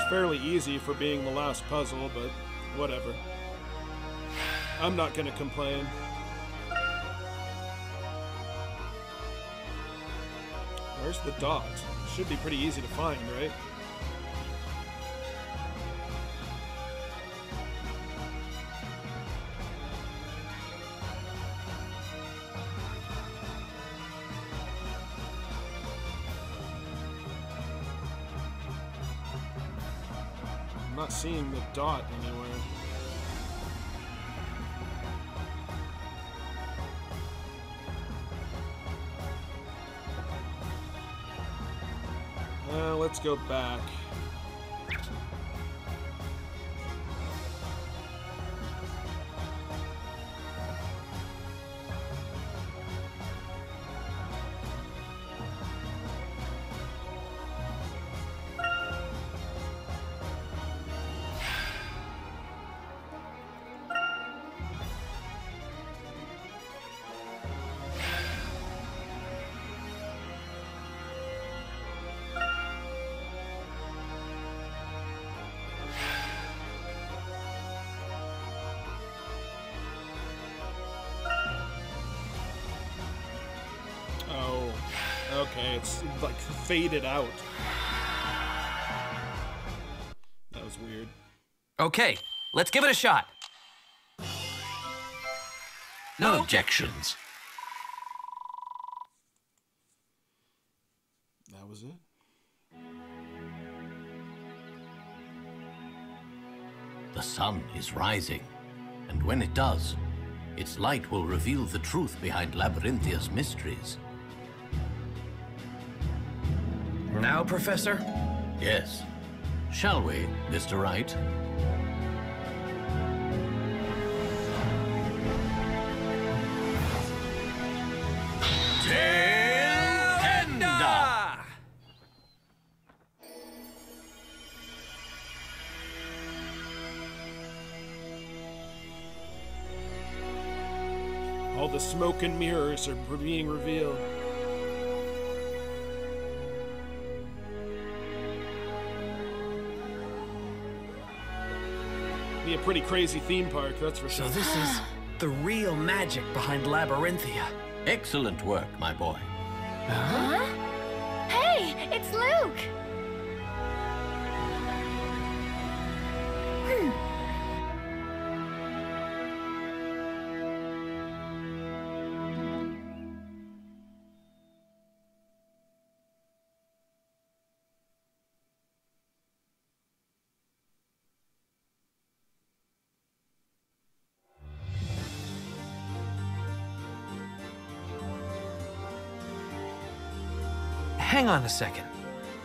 fairly easy for being the last puzzle, but whatever. I'm not gonna complain. Where's the dot? Should be pretty easy to find, right? I'm not seeing the dot anywhere. Let's go back. Okay, it's like faded out. That was weird. Okay, let's give it a shot. No objections. That was it. The sun is rising, and when it does, its light will reveal the truth behind Labyrinthia's mysteries. Now, Professor? Yes. Shall we, Mr. Wright? All the smoke and mirrors are being revealed. Be a pretty crazy theme park, that's for sure. So this is the real magic behind Labyrinthia. Excellent work, my boy. Huh? Hey, it's Luke! Hang on a second.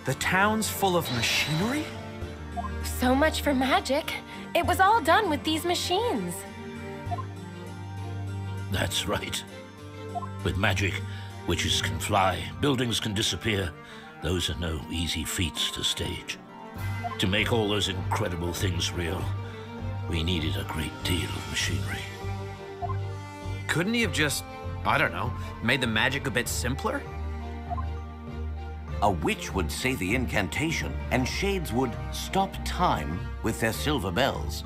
The town's full of machinery? So much for magic. It was all done with these machines. That's right. With magic, witches can fly, buildings can disappear. Those are no easy feats to stage. To make all those incredible things real, we needed a great deal of machinery. Couldn't he have just, I don't know, made the magic a bit simpler? A witch would say the incantation, and shades would stop time with their silver bells.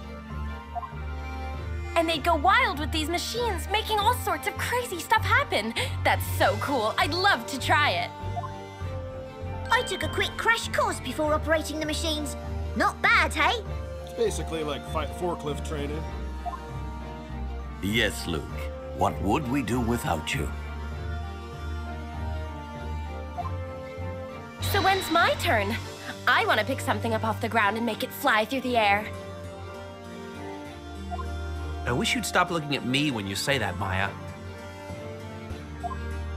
And they'd go wild with these machines, making all sorts of crazy stuff happen. That's so cool. I'd love to try it. I took a quick crash course before operating the machines. Not bad, hey? It's basically like forklift training. Yes, Luke. What would we do without you? So when's my turn? I want to pick something up off the ground and make it fly through the air. I wish you'd stop looking at me when you say that, Maya.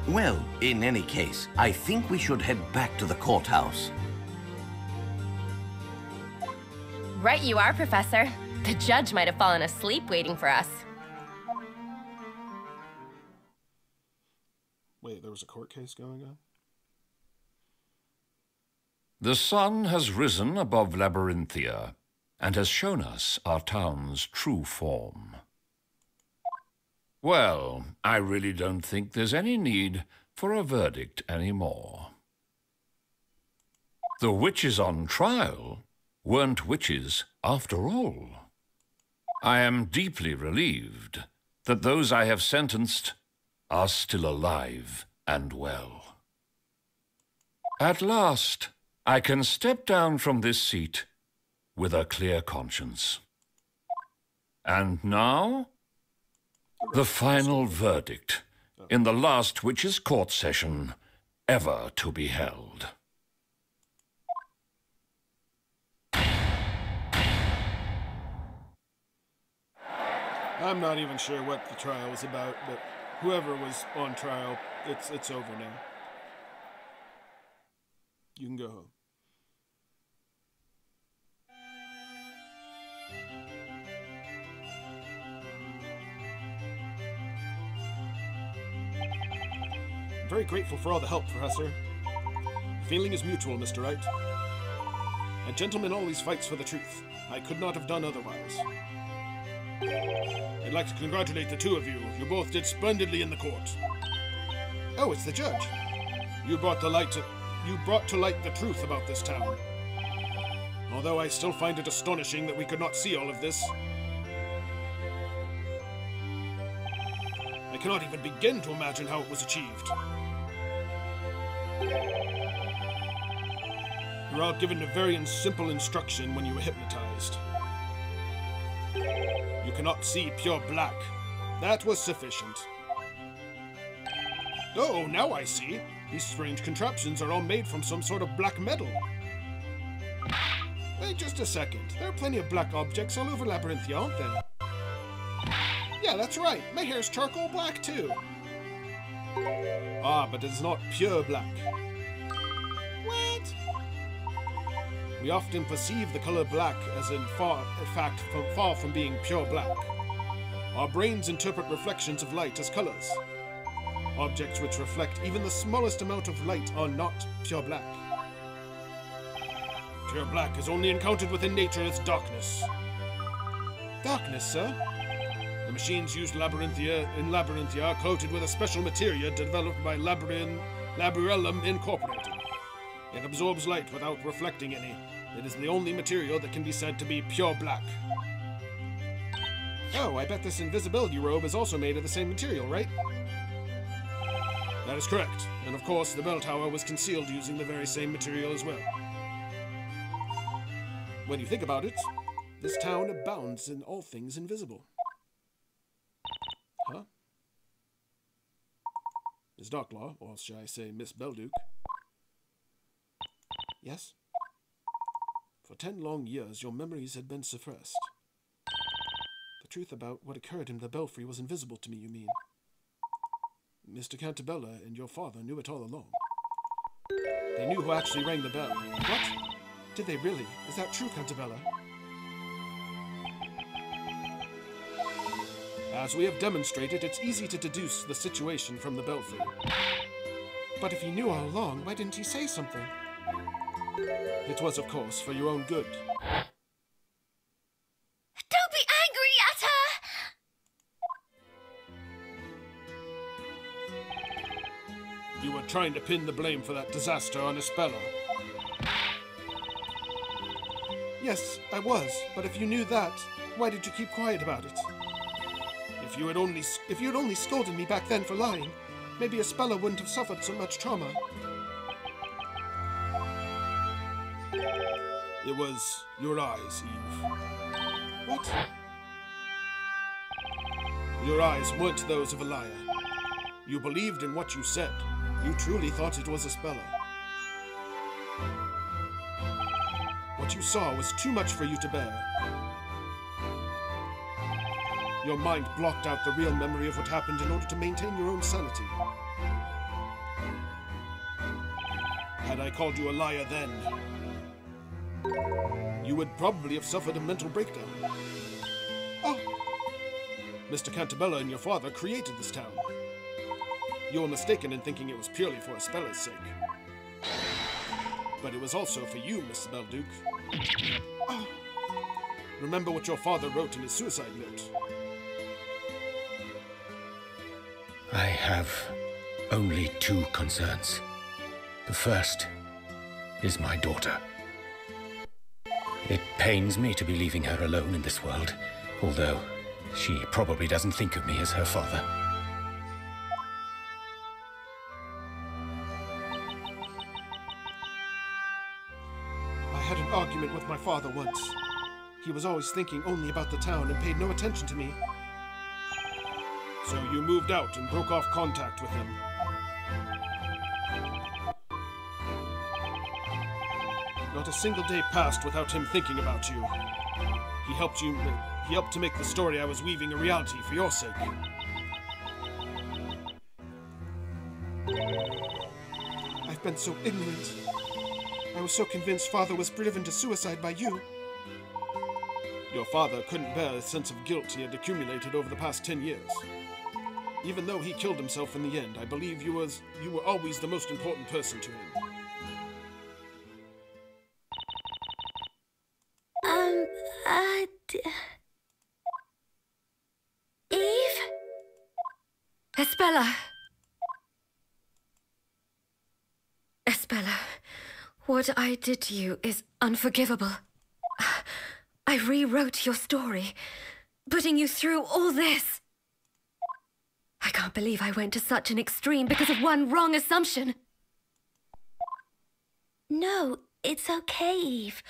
Well, in any case, I think we should head back to the courthouse. Right you are, Professor. The judge might have fallen asleep waiting for us. Wait, there was a court case going on? The sun has risen above Labyrinthia and has shown us our town's true form. Well, I really don't think there's any need for a verdict anymore. The witch is on trial, weren't witches after all. I am deeply relieved that those I have sentenced are still alive and well. At last, I can step down from this seat with a clear conscience. And now, the final verdict in the last witches' court session ever to be held. I'm not even sure what the trial was about, but whoever was on trial, it's over now. You can go home. I'm very grateful for all the help, Professor. The feeling is mutual, Mr. Wright. A gentleman always fights for the truth. I could not have done otherwise. I'd like to congratulate the two of you. You both did splendidly in the court. Oh, it's the judge. You brought to light the truth about this town. Although I still find it astonishing that we could not see all of this. I cannot even begin to imagine how it was achieved. You were all given a very simple instruction when you were hypnotized. You cannot see pure black. That was sufficient. Oh, now I see. These strange contraptions are all made from some sort of black metal. Wait just a second. There are plenty of black objects all over Labyrinthia, aren't there? Yeah, that's right. My hair's charcoal black, too. Ah, but it's not pure black. What? We often perceive the color black as in fact far from being pure black. Our brains interpret reflections of light as colors. Objects which reflect even the smallest amount of light are not pure black. Pure black is only encountered within nature as darkness. Darkness, sir? The machines used in Labyrinthia are coated with a special material developed by Labyrellum Incorporated. It absorbs light without reflecting any. It is the only material that can be said to be pure black. Oh, I bet this invisibility robe is also made of the same material, right? That is correct. And of course, the bell tower was concealed using the very same material as well. When you think about it, this town abounds in all things invisible. Huh? Miss Darklaw, or shall I say Miss Belduke? Yes? For 10 long years, your memories had been suppressed. The truth about what occurred in the belfry was invisible to me, you mean? Mr. Cantabella and your father knew it all along. They knew who actually rang the bell. What? Did they really? Is that true, Cantabella? As we have demonstrated, it's easy to deduce the situation from the belfry. But if he knew all along, why didn't he say something? It was, of course, for your own good. Don't be angry at her! You were trying to pin the blame for that disaster on Espella. Yes, I was, but if you knew that, why did you keep quiet about it? If you had only scolded me back then for lying, maybe Espella wouldn't have suffered so much trauma. It was your eyes, Eve. What? Your eyes weren't those of a liar. You believed in what you said. You truly thought it was Espella. What you saw was too much for you to bear. Your mind blocked out the real memory of what happened in order to maintain your own sanity. Had I called you a liar then, you would probably have suffered a mental breakdown. Oh! Mr. Cantabella and your father created this town. You were mistaken in thinking it was purely for Espella's sake. But it was also for you, Miss Belduke. Oh. Remember what your father wrote in his suicide note. I have only 2 concerns. The first is my daughter. It pains me to be leaving her alone in this world, although she probably doesn't think of me as her father. I had an argument with my father once. He was always thinking only about the town and paid no attention to me. So you moved out and broke off contact with him. Not a single day passed without him thinking about you. He helped to make the story I was weaving a reality for your sake. I've been so ignorant. I was so convinced Father was driven to suicide by you. Your father couldn't bear the sense of guilt he had accumulated over the past 10 years. Even though he killed himself in the end, I believe you were always the most important person to him. Eve? Espella! Espella, what I did to you is unforgivable. I rewrote your story, putting you through all this. I can't believe I went to such an extreme because of one wrong assumption. No, it's okay, Eve.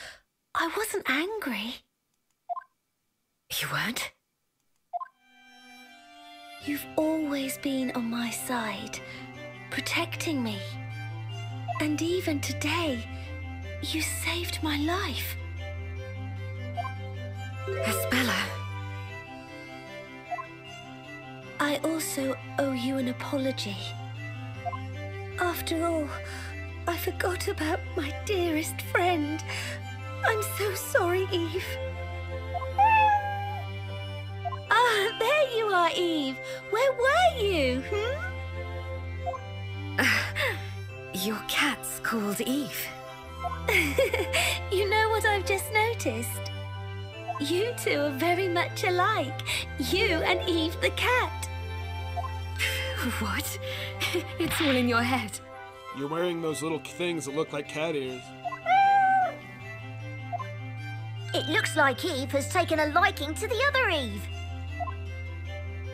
I wasn't angry. You weren't? You've always been on my side, protecting me. And even today, you saved my life. Espella. I also owe you an apology. After all, I forgot about my dearest friend. I'm so sorry, Eve. Ah, there you are, Eve. Where were you, Your cat's called Eve. You know what I've just noticed? You two are very much alike. You and Eve the cat. What? It's all in your head. You're wearing those little things that look like cat ears. It looks like Eve has taken a liking to the other Eve.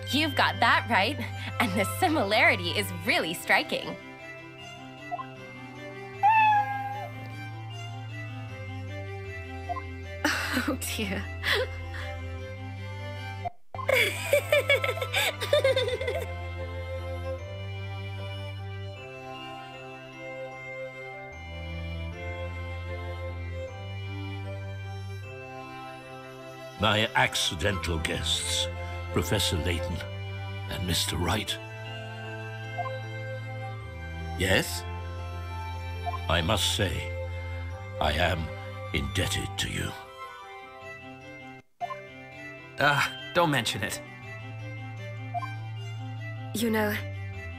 You've got that right, and the similarity is really striking. Oh dear. My accidental guests, Professor Layton and Mr. Wright. Yes? I must say, I am indebted to you. Don't mention it. You know,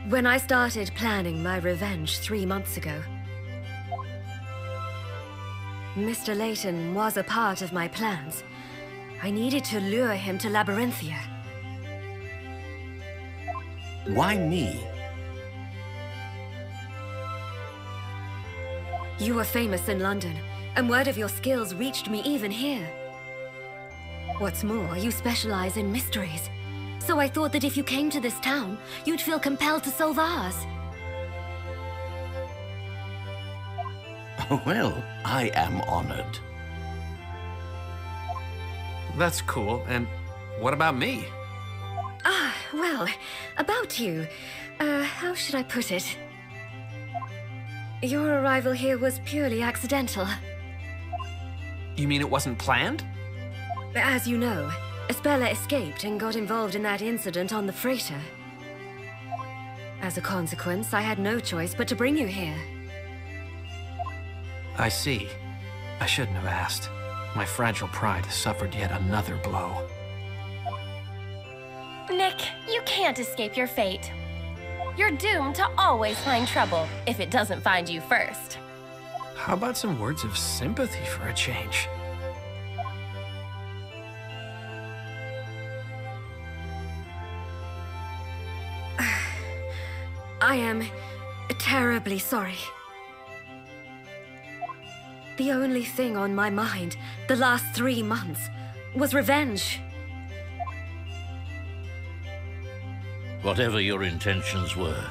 when I started planning my revenge 3 months ago, Mr. Layton was a part of my plans. I needed to lure him to Labyrinthia. Why me? You were famous in London, and word of your skills reached me even here. What's more, you specialize in mysteries. So I thought that if you came to this town, you'd feel compelled to solve ours. Well, I am honored. That's cool. And what about me? Ah, well, about you. How should I put it? Your arrival here was purely accidental. You mean it wasn't planned? As you know, Espella escaped and got involved in that incident on the freighter. As a consequence, I had no choice but to bring you here. I see. I shouldn't have asked. My fragile pride has suffered yet another blow. Nick, you can't escape your fate. You're doomed to always find trouble if it doesn't find you first. How about some words of sympathy for a change? I am terribly sorry. The only thing on my mind the last 3 months was revenge. Whatever your intentions were,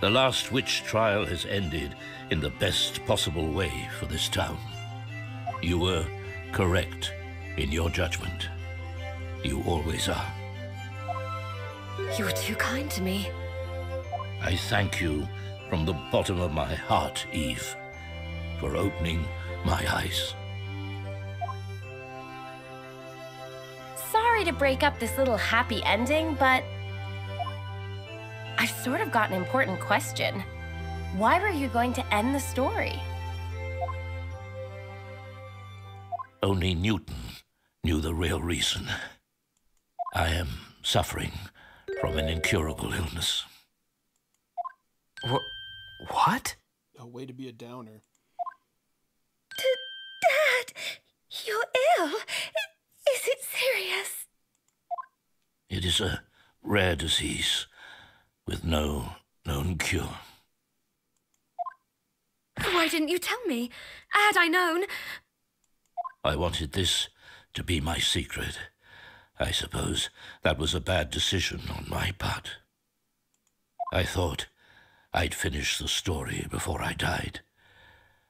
the last witch trial has ended in the best possible way for this town. You were correct in your judgment. You always are. You were too kind to me. I thank you from the bottom of my heart, Eve, for opening my eyes. Sorry to break up this little happy ending, but I've sort of got an important question. Why were you going to end the story? Only Newton knew the real reason. I am suffering from an incurable illness. What? A way to be a downer. Dad, you're ill. Is it serious? It is a rare disease with no known cure. Why didn't you tell me? Had I known... I wanted this to be my secret. I suppose that was a bad decision on my part. I thought I'd finish the story before I died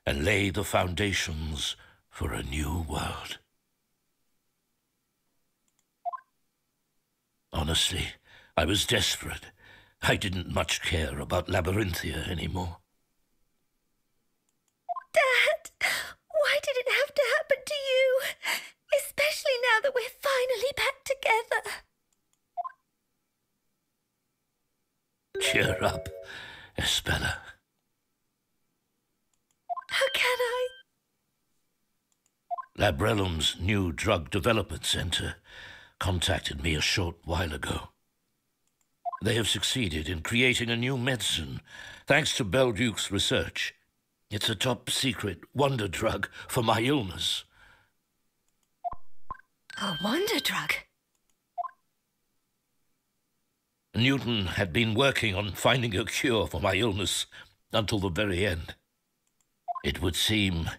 and lay the foundations for a new world. Honestly, I was desperate. I didn't much care about Labyrinthia anymore. Dad, why did it have to happen to you? Especially now that we're finally back together. Cheer up, Espella. How can I? Labrellum's new drug development center contacted me a short while ago. They have succeeded in creating a new medicine, thanks to Belduke's research. It's a top-secret wonder drug for my illness. A wonder drug? Newton had been working on finding a cure for my illness until the very end. It would seem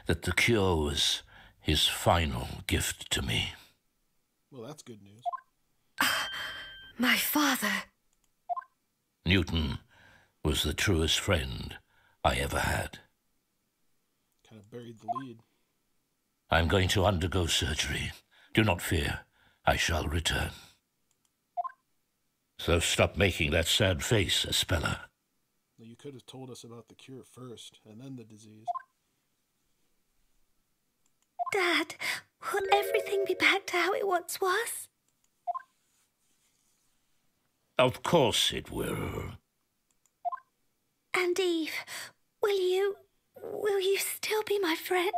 that the cure was his final gift to me. Well, that's good news. My father. Newton was the truest friend I ever had. Kind of buried the lead. I'm going to undergo surgery. Do not fear. I shall return. So stop making that sad face, Espella. Well, you could have told us about the cure first, and then the disease. Dad, will everything be back to how it once was? Of course it will. And Eve, will you still be my friend?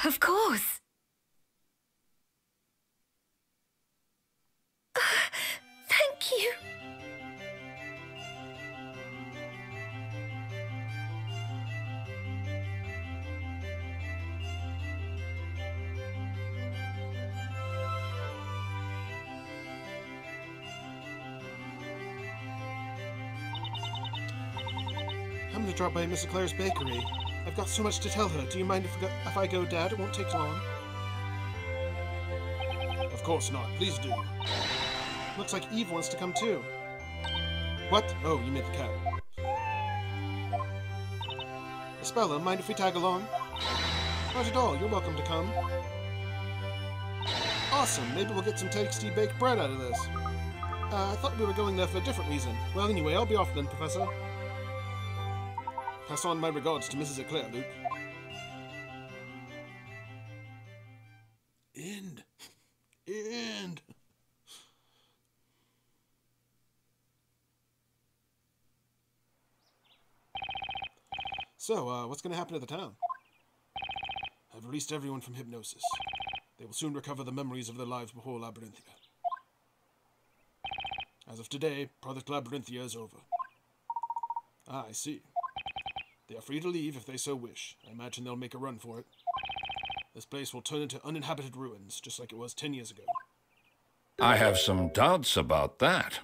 Of course. Thank you. I'm going to drop by Miss Claire's bakery. I've got so much to tell her. Do you mind if I go, Dad? It won't take long. Of course not. Please do. Looks like Eve wants to come too. What? Oh, you meant the cat. Espella, mind if we tag along? Not at all. You're welcome to come. Awesome. Maybe we'll get some tasty baked bread out of this. I thought we were going there for a different reason. Well, anyway, I'll be off then, Professor. Pass on my regards to Mrs. Eclair, Luke. End. End. So, what's going to happen to the town? I've released everyone from hypnosis. They will soon recover the memories of their lives before Labyrinthia. As of today, Project Labyrinthia is over. Ah, I see. They are free to leave if they so wish. I imagine they'll make a run for it. This place will turn into uninhabited ruins, just like it was 10 years ago. I have some doubts about that.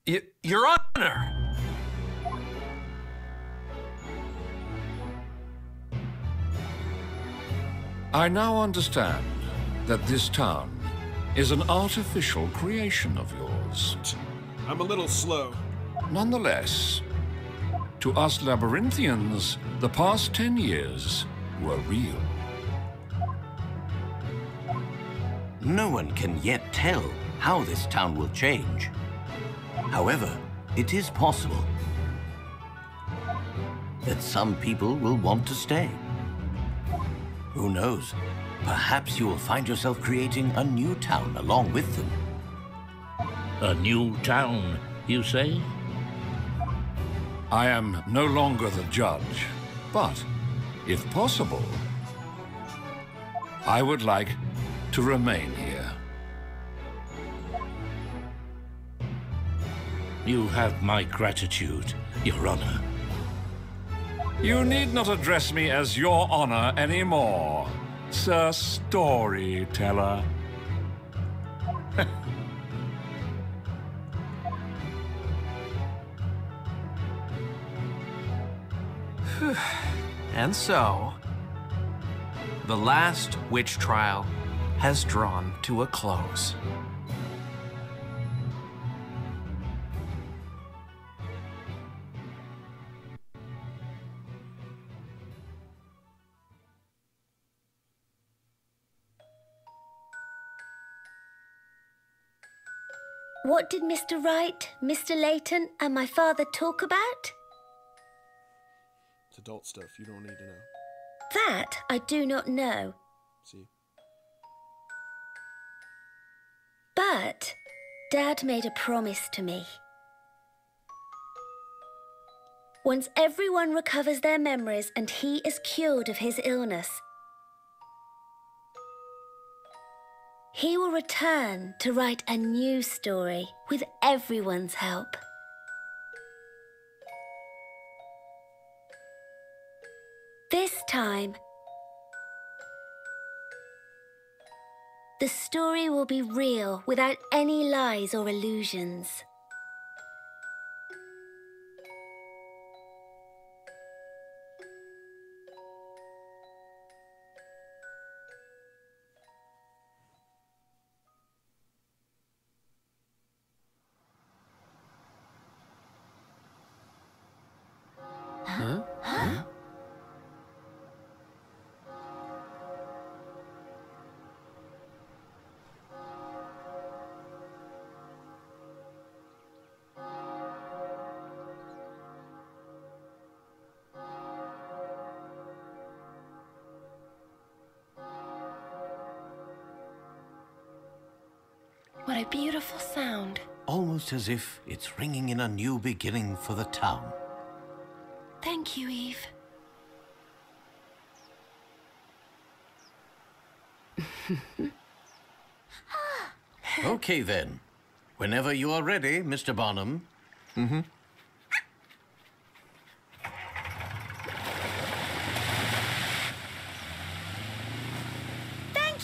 Your Honor! I now understand that this town is an artificial creation of yours. I'm a little slow. Nonetheless, to us labyrinthians, the past 10 years were real. No one can yet tell how this town will change. However, it is possible that some people will want to stay. Who knows? Perhaps you will find yourself creating a new town along with them. A new town, you say? I am no longer the judge, but, if possible, I would like to remain here. You have my gratitude, Your Honor. You need not address me as Your Honor anymore, Sir Storyteller. And so, the last witch trial has drawn to a close. What did Mr. Wright, Mr. Layton, and my father talk about? It's adult stuff. You don't need to know. That I do not know. See? But Dad made a promise to me. Once everyone recovers their memories and he is cured of his illness, he will return to write a new story with everyone's help. This time, the story will be real without any lies or illusions. What a beautiful sound. Almost as if it's ringing in a new beginning for the town. Thank you, Eve. Okay then. Whenever you are ready, Mr. Barnum. Thank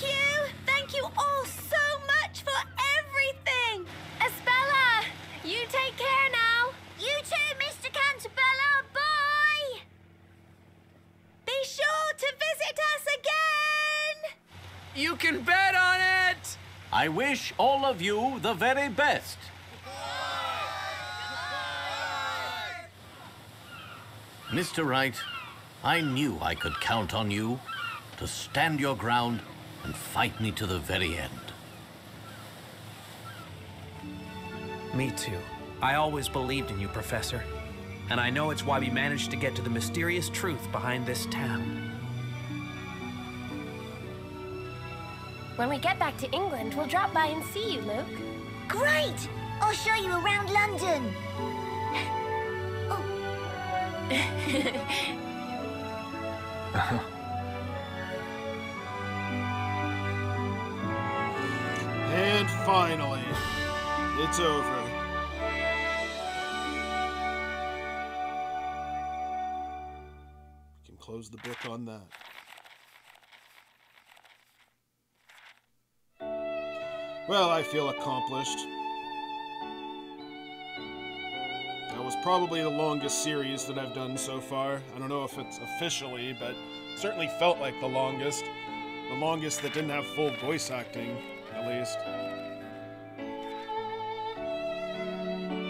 you! Thank you all so much for everything! Espella, you take care now. You too, Mr. Cantabella. Bye! Be sure to visit us again! You can bet on it! I wish all of you the very best. Mr. Wright, I knew I could count on you to stand your ground and fight me to the very end. Me too. I always believed in you, Professor. And I know it's why we managed to get to the mysterious truth behind this town. When we get back to England, we'll drop by and see you, Luke. Great! I'll show you around London. And finally, it's over. We can close the book on that. Well, I feel accomplished. That was probably the longest series that I've done so far. I don't know if it's officially, but it certainly felt like the longest. The longest that didn't have full voice acting, at least.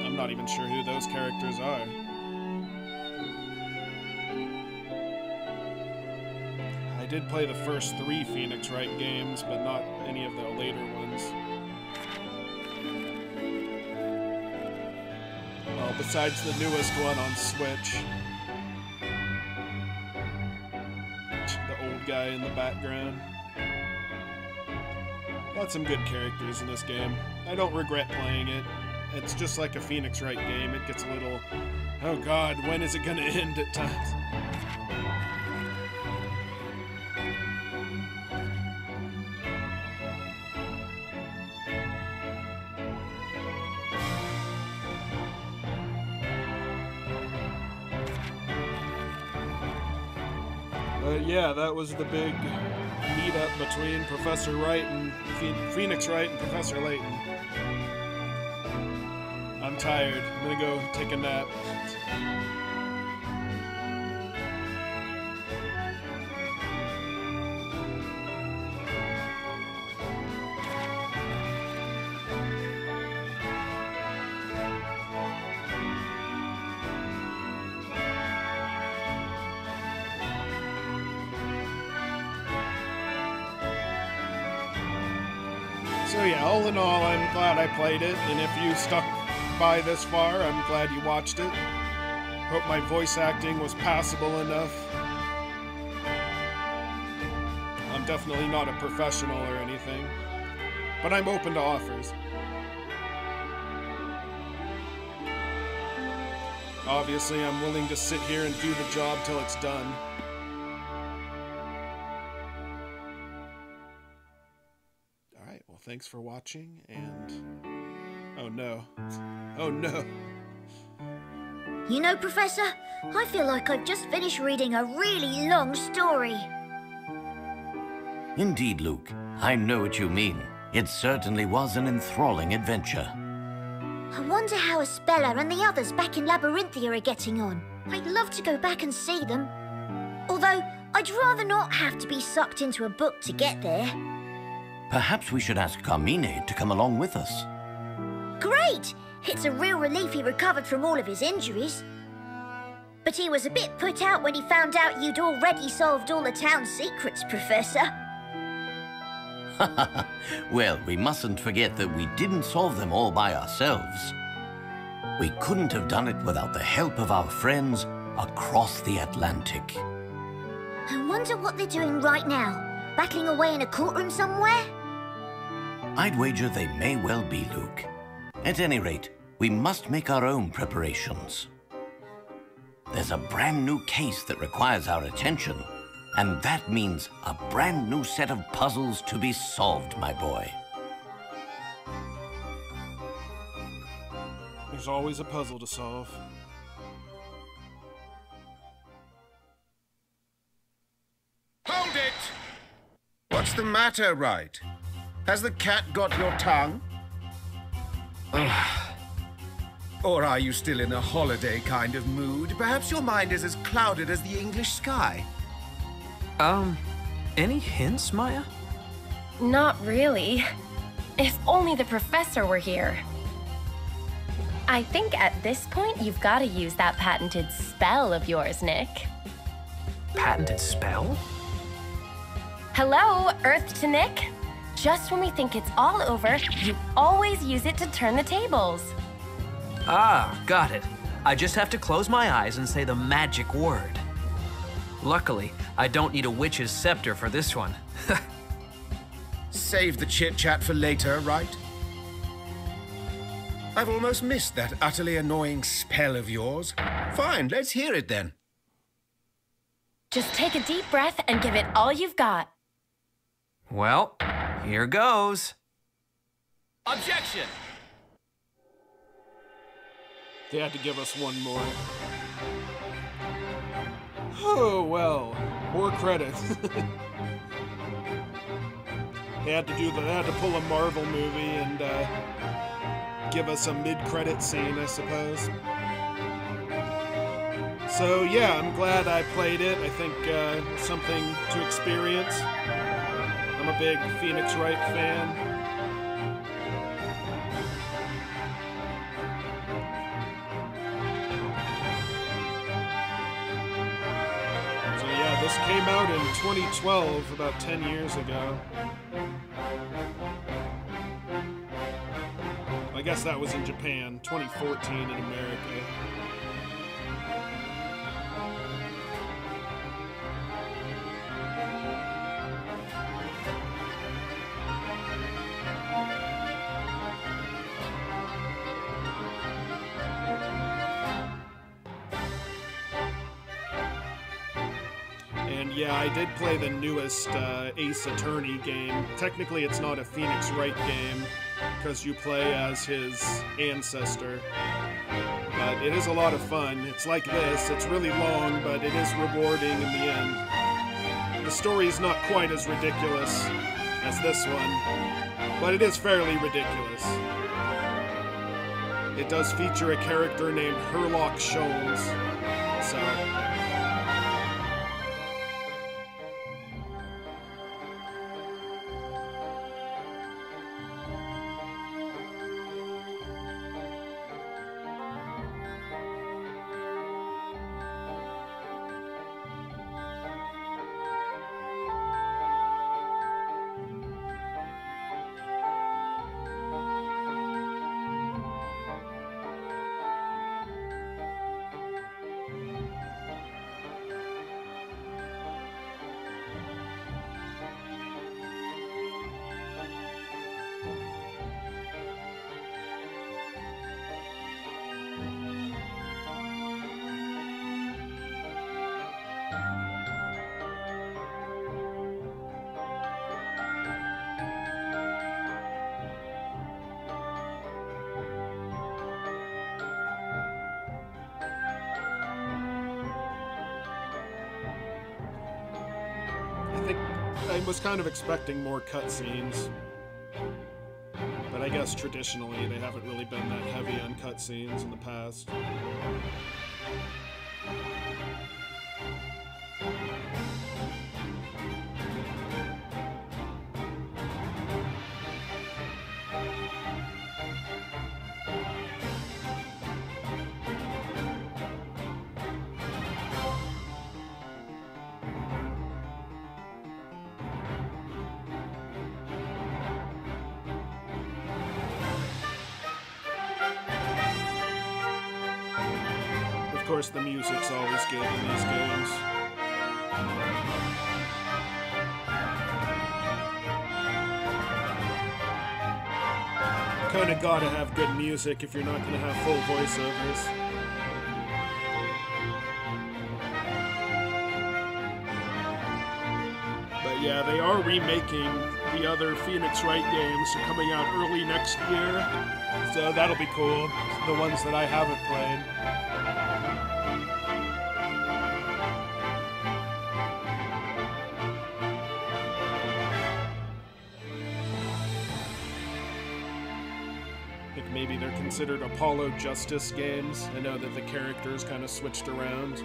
I'm not even sure who those characters are. I did play the first 3 Phoenix Wright games, but not any of the later ones. Well, besides the newest one on Switch. The old guy in the background. Got some good characters in this game. I don't regret playing it. It's just like a Phoenix Wright game. It gets a little, oh god, when is it gonna end at times? Yeah, that was the big meet-up between Professor Wright and Phoenix Wright and Professor Layton. I'm tired. I'm gonna go take a nap. So yeah, all in all, I'm glad I played it, and if you stuck by this far, I'm glad you watched it. Hope my voice acting was passable enough. I'm definitely not a professional or anything, but I'm open to offers. Obviously, I'm willing to sit here and do the job till it's done. Thanks for watching, and... oh no. Oh no. You know, Professor, I feel like I've just finished reading a really long story. Indeed, Luke. I know what you mean. It certainly was an enthralling adventure. I wonder how Espella and the others back in Labyrinthia are getting on. I'd love to go back and see them. Although, I'd rather not have to be sucked into a book to get there. Perhaps we should ask Carmine to come along with us. Great! It's a real relief he recovered from all of his injuries. But he was a bit put out when he found out you'd already solved all the town's secrets, Professor. Well, we mustn't forget that we didn't solve them all by ourselves. We couldn't have done it without the help of our friends across the Atlantic. I wonder what they're doing right now. Battling away in a courtroom somewhere? I'd wager they may well be, Luke. At any rate, we must make our own preparations. There's a brand new case that requires our attention, and that means a brand new set of puzzles to be solved, my boy. There's always a puzzle to solve. Hold it! What's the matter, Wright? Has the cat got your tongue? Or are you still in a holiday kind of mood? Perhaps your mind is as clouded as the English sky. Any hints, Maya? Not really. If only the professor were here. I think at this point you've got to use that patented spell of yours, Nick. Patented spell? Hello, Earth to Nick. Just when we think it's all over, you always use it to turn the tables. Ah, got it. I just have to close my eyes and say the magic word. Luckily, I don't need a witch's scepter for this one. Save the chit-chat for later, right? I've almost missed that utterly annoying spell of yours. Fine, let's hear it then. Just take a deep breath and give it all you've got. Well, here goes. Objection! They had to give us one more. Oh, well. More credits. They had to pull a Marvel movie and give us a mid-credit scene, I suppose. So yeah, I'm glad I played it. I think something to experience. I'm a big Phoenix Wright fan. So yeah, this came out in 2012, about 10 years ago. I guess that was in Japan, 2014 in America. And yeah, I did play the newest Ace Attorney game. Technically, it's not a Phoenix Wright game, because you play as his ancestor. But it is a lot of fun. It's like this. It's really long, but it is rewarding in the end. The story is not quite as ridiculous as this one, but it is fairly ridiculous. It does feature a character named Herlock Sholmes, so... I was kind of expecting more cutscenes, but I guess traditionally they haven't really been that heavy on cutscenes in the past. Of course, the music's always good in these games. Kinda gotta have good music if you're not gonna have full voiceovers. But yeah, they are remaking the other Phoenix Wright games. They're coming out early next year, so that'll be cool. The ones that I haven't played. Maybe they're considered Apollo Justice games. I know that the characters kind of switched around.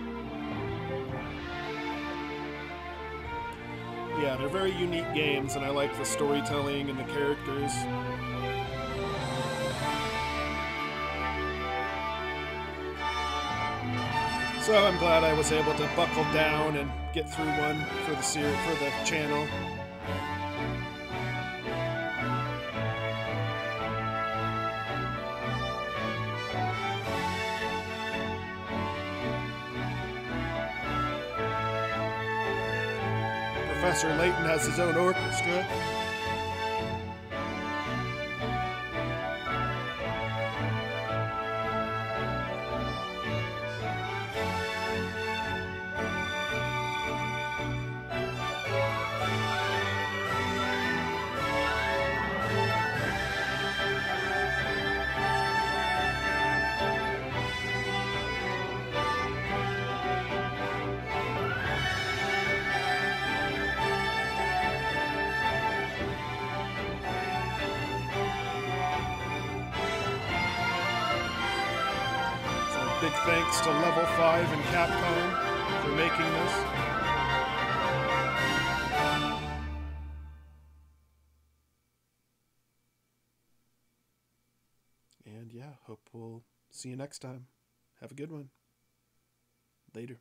Yeah, they're very unique games, and I like the storytelling and the characters. So I'm glad I was able to buckle down and get through one for the channel. Professor Layton has his own orchestra. Big thanks to Level 5 and Capcom for making this. And yeah, hope we'll see you next time. Have a good one. Later.